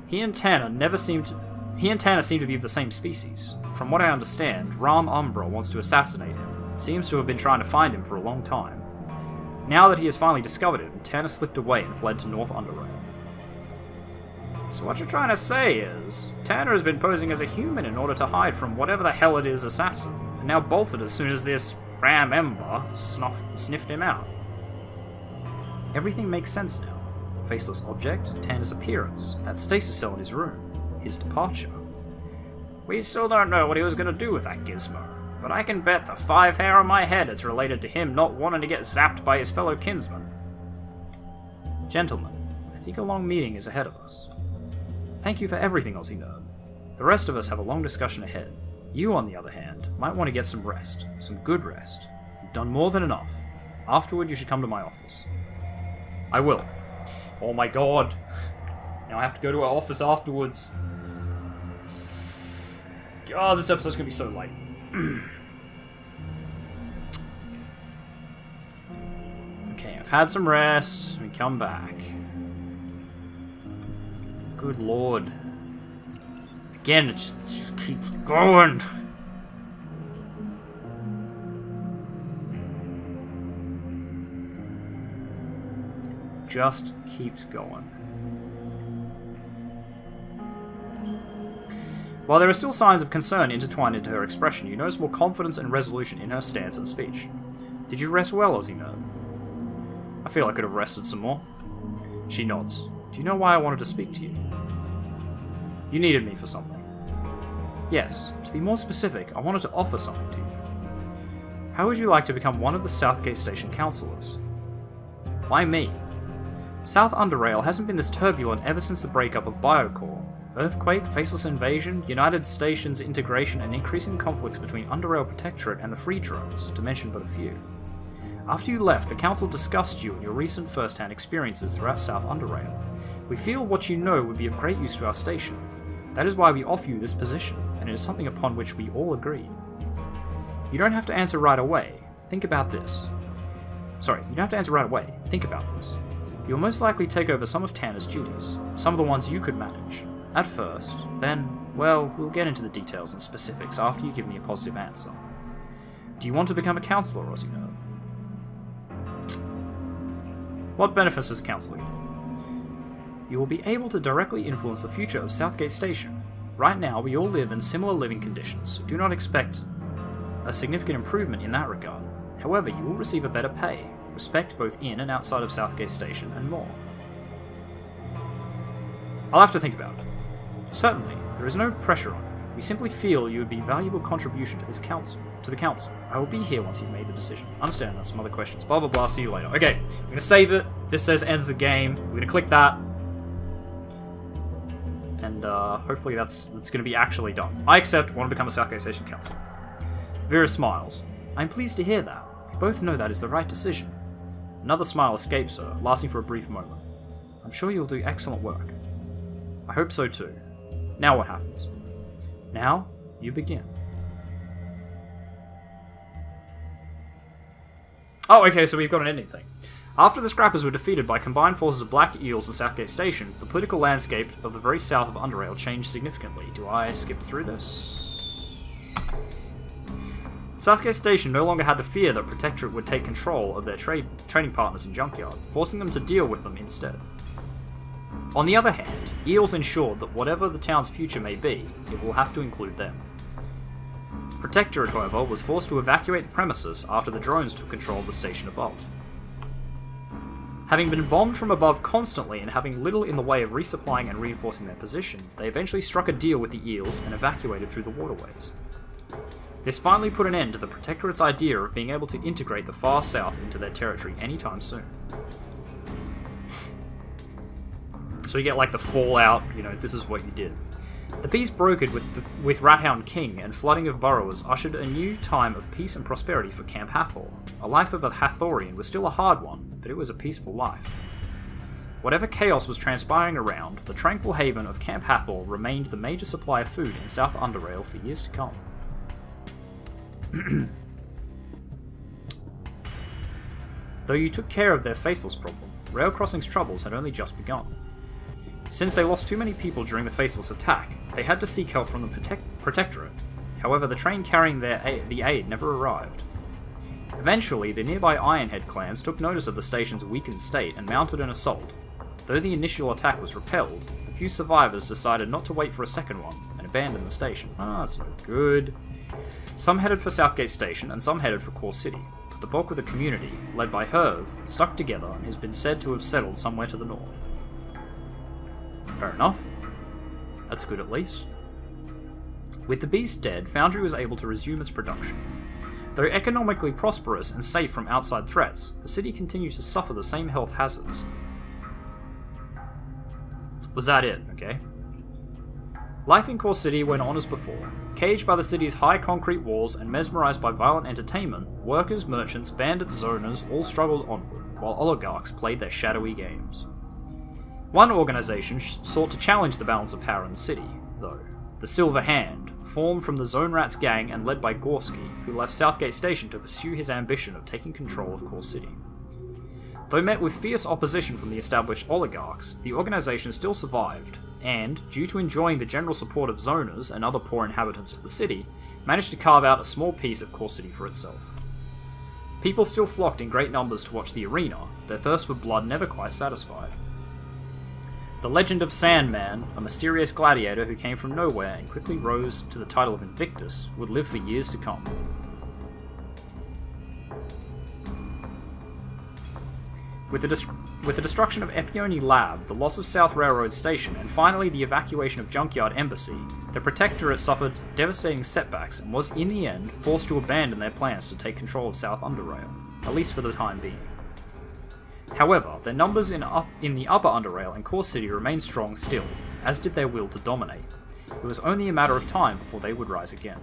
He and Tanner seem to be of the same species. From what I understand, Ram Umbra wants to assassinate him. Seems to have been trying to find him for a long time. Now that he has finally discovered him, Tanner slipped away and fled to North UnderRail. So what you're trying to say is, Tanner has been posing as a human in order to hide from whatever the hell it is assassin, and now bolted as soon as this Ram Ember sniffed him out. Everything makes sense now. The faceless object, Tanner's appearance, that stasis cell in his room, his departure. We still don't know what he was going to do with that gizmo, but I can bet the 5 hair on my head it's related to him not wanting to get zapped by his fellow kinsman. Gentlemen, I think a long meeting is ahead of us. Thank you for everything, UnderRail. The rest of us have a long discussion ahead. You, on the other hand, might want to get some rest. Some good rest. You've done more than enough. Afterward, you should come to my office. I will. Oh my god. Now I have to go to our office afterwards. God, this episode's gonna be so late. Okay, I've had some rest. We come back. Good lord. Again, it just keeps going. Just keeps going. While there are still signs of concern intertwined into her expression, you notice more confidence and resolution in her stance and speech. Did you rest well, UnderRail? I feel I could have rested some more. She nods. Do you know why I wanted to speak to you? You needed me for something. Yes, to be more specific, I wanted to offer something to you. How would you like to become one of the Southgate Station councillors? Why me? South UnderRail hasn't been this turbulent ever since the breakup of Biocore. Earthquake, faceless invasion, United Stations integration, and increasing conflicts between UnderRail Protectorate and the Free Drones, to mention but a few. After you left, the Council discussed you and your recent first-hand experiences throughout South UnderRail. We feel what you know would be of great use to our station. That is why we offer you this position, and it is something upon which we all agree. You don't have to answer right away. Think about this. Sorry, you don't have to answer right away. Think about this. You'll most likely take over some of Tanner's duties, some of the ones you could manage. At first, then, well, we'll get into the details and specifics after you give me a positive answer. Do you want to become a councillor, UnderRail? What benefits does a councillor get? You will be able to directly influence the future of Southgate Station. Right now, we all live in similar living conditions, so do not expect a significant improvement in that regard. However, you will receive a better pay, respect both in and outside of Southgate Station, and more. I'll have to think about it. Certainly, there is no pressure on it. We simply feel you would be a valuable contribution to the council. I will be here once you've made the decision. Understand, there's some other questions. Blah blah blah, see you later. Okay, I'm gonna save it. This says ends the game. We're gonna click that. And hopefully that's gonna be actually done. I accept, want to become a Southgate Station councillor. Vera smiles. I'm pleased to hear that. We both know that is the right decision. Another smile escapes her, lasting for a brief moment. I'm sure you'll do excellent work. I hope so too. Now what happens? Now, you begin. Oh, okay, so we've got an ending thing. After the Scrappers were defeated by combined forces of Black Eels and Southgate Station, the political landscape of the very south of UnderRail changed significantly. Do I skip through this? Southgate Station no longer had to fear that Protectorate would take control of their trading partners in Junkyard, forcing them to deal with them instead. On the other hand, Eels ensured that whatever the town's future may be, it will have to include them. Protectorate, however, was forced to evacuate the premises after the drones took control of the station above. Having been bombed from above constantly and having little in the way of resupplying and reinforcing their position, they eventually struck a deal with the Eels and evacuated through the waterways. This finally put an end to the Protectorate's idea of being able to integrate the far south into their territory anytime soon. So you get like the fallout, this is what you did. The peace brokered with Rathound King and flooding of burrowers ushered a new time of peace and prosperity for Camp Hathor. A life of a Hathorian was still a hard one, but it was a peaceful life. Whatever chaos was transpiring around, the tranquil haven of Camp Hathor remained the major supply of food in South UnderRail for years to come. Though you took care of their faceless problem, Rail Crossing's troubles had only just begun. Since they lost too many people during the faceless attack, they had to seek help from the Protectorate. However, the train carrying the aid never arrived. Eventually, the nearby Ironhead clans took notice of the station's weakened state and mounted an assault. Though the initial attack was repelled, the few survivors decided not to wait for a second one, and abandoned the station. Ah, that's no good. Some headed for Southgate Station, and some headed for Core City. But the bulk of the community, led by Herve, stuck together and has been said to have settled somewhere to the north. Fair enough. That's good at least. With the beast dead, Foundry was able to resume its production. Though economically prosperous and safe from outside threats, the city continues to suffer the same health hazards. Was that it? Okay. Life in Core City went on as before. Caged by the city's high concrete walls and mesmerized by violent entertainment, workers, merchants, bandits, zoners all struggled onward, while oligarchs played their shadowy games. One organization sought to challenge the balance of power in the city, though. The Silver Hand, formed from the Zone Rats gang and led by Gorski, who left Southgate Station to pursue his ambition of taking control of Core City. Though met with fierce opposition from the established oligarchs, the organisation still survived, and, due to enjoying the general support of zoners and other poor inhabitants of the city, managed to carve out a small piece of Core City for itself. People still flocked in great numbers to watch the arena, their thirst for blood never quite satisfied. The legend of Sandman, a mysterious gladiator who came from nowhere and quickly rose to the title of Invictus, would live for years to come. With the destruction of Epione Lab, the loss of South Railroad Station, and finally the evacuation of Junkyard Embassy, the Protectorate suffered devastating setbacks and was, in the end, forced to abandon their plans to take control of South Underrail, at least for the time being. However, their numbers in the Upper Underrail and Core City remained strong still, as did their will to dominate. It was only a matter of time before they would rise again.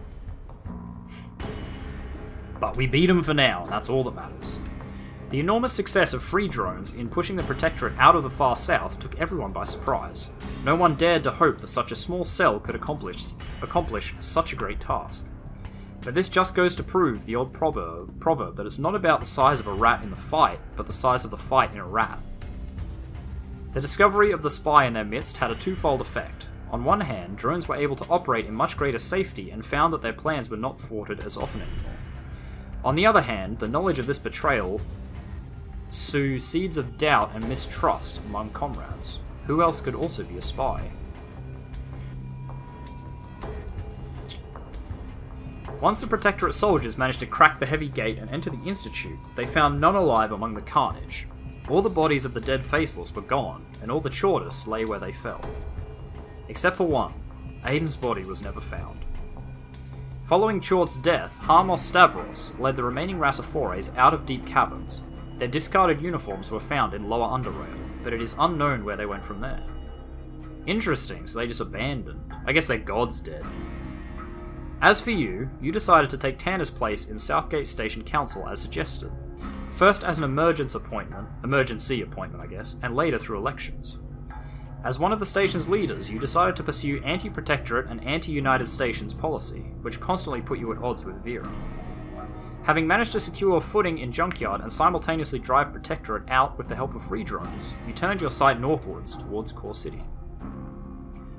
But we beat them for now, and that's all that matters. The enormous success of free drones in pushing the Protectorate out of the far south took everyone by surprise. No one dared to hope that such a small cell could accomplish such a great task. But this just goes to prove the old proverb that it's not about the size of a rat in the fight, but the size of the fight in a rat. The discovery of the spy in their midst had a twofold effect. On one hand, drones were able to operate in much greater safety and found that their plans were not thwarted as often anymore. On the other hand, the knowledge of this betrayal sow seeds of doubt and mistrust among comrades. Who else could also be a spy? Once the Protectorate soldiers managed to crack the heavy gate and enter the Institute, they found none alive among the carnage. All the bodies of the dead Faceless were gone, and all the Chortus lay where they fell. Except for one. Aiden's body was never found. Following Chort's death, Harmos Stavros led the remaining Racifores out of deep caverns. Their discarded uniforms were found in Lower Underrail, but it is unknown where they went from there. Interesting, so they just abandoned. I guess their god's dead. As for you, you decided to take Tanner's place in Southgate Station Council as suggested. First as an emergency appointment, and later through elections. As one of the station's leaders, you decided to pursue anti-Protectorate and anti-United Stations policy, which constantly put you at odds with Vera. Having managed to secure a footing in Junkyard and simultaneously drive Protectorate out with the help of free drones, you turned your sight northwards towards Core City.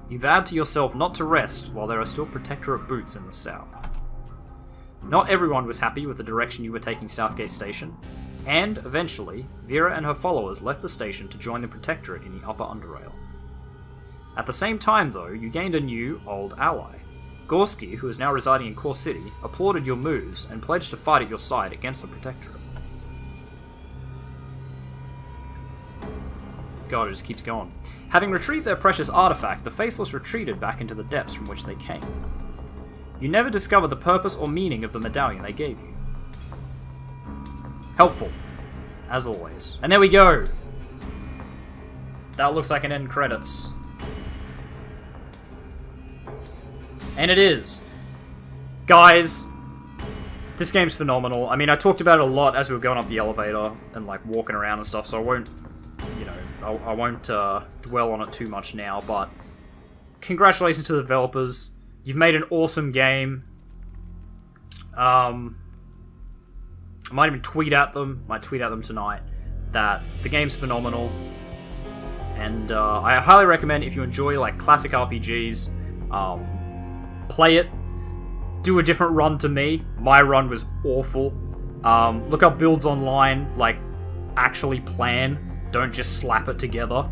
You vowed to yourself not to rest while there are still Protectorate boots in the south. Not everyone was happy with the direction you were taking Southgate Station, and, eventually, Vera and her followers left the station to join the Protectorate in the Upper Underrail. At the same time, though, you gained a new, old ally. Gorski, who is now residing in Core City, applauded your moves and pledged to fight at your side against the Protectorate. God, it just keeps going. Having retrieved their precious artifact, the Faceless retreated back into the depths from which they came. You never discovered the purpose or meaning of the medallion they gave you. Helpful, as always. And there we go! That looks like an end credits. And it is. Guys, this game's phenomenal. I mean, I talked about it a lot as we were going up the elevator and, like, walking around and stuff, so I won't, I won't dwell on it too much now, but congratulations to the developers. You've made an awesome game. I might even tweet at them tonight, that the game's phenomenal. And I highly recommend, if you enjoy, like, classic RPGs, play it. Do a different run to me. My run was awful. Look up builds online, like, actually plan. Don't just slap it together.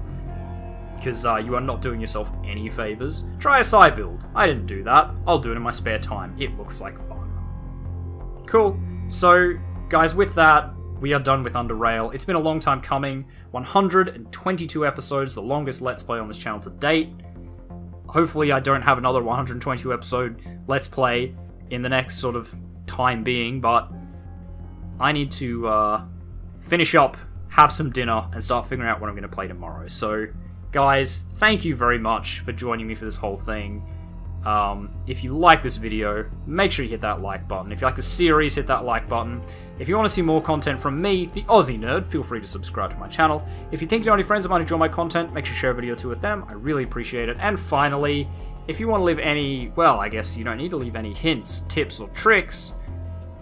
because you are not doing yourself any favors. Try a side build. I didn't do that. I'll do it in my spare time. It looks like fun. Cool. So, guys, with that, we are done with UnderRail. It's been a long time coming. 122 episodes, the longest Let's Play on this channel to date. Hopefully I don't have another 122 episode Let's Play in the next sort of time being, but I need to finish up, have some dinner, and start figuring out what I'm going to play tomorrow. So, guys, thank you very much for joining me for this whole thing. If you like this video, make sure you hit that like button. If you like the series, hit that like button. If you want to see more content from me, the Aussie Nerd, feel free to subscribe to my channel. If you think you know any friends that might enjoy my content, make sure you share a video or two with them. I really appreciate it. And finally, if you want to leave any, well, I guess you don't need to leave any hints, tips, or tricks.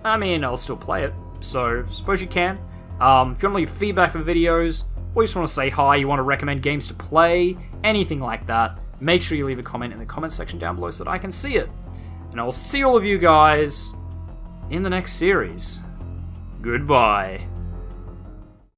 I mean, I'll still play it, so suppose you can. If you want to leave feedback for videos, or you just want to say hi, you want to recommend games to play, anything like that, make sure you leave a comment in the comment section down below so that I can see it. And I will see all of you guys in the next series. Goodbye.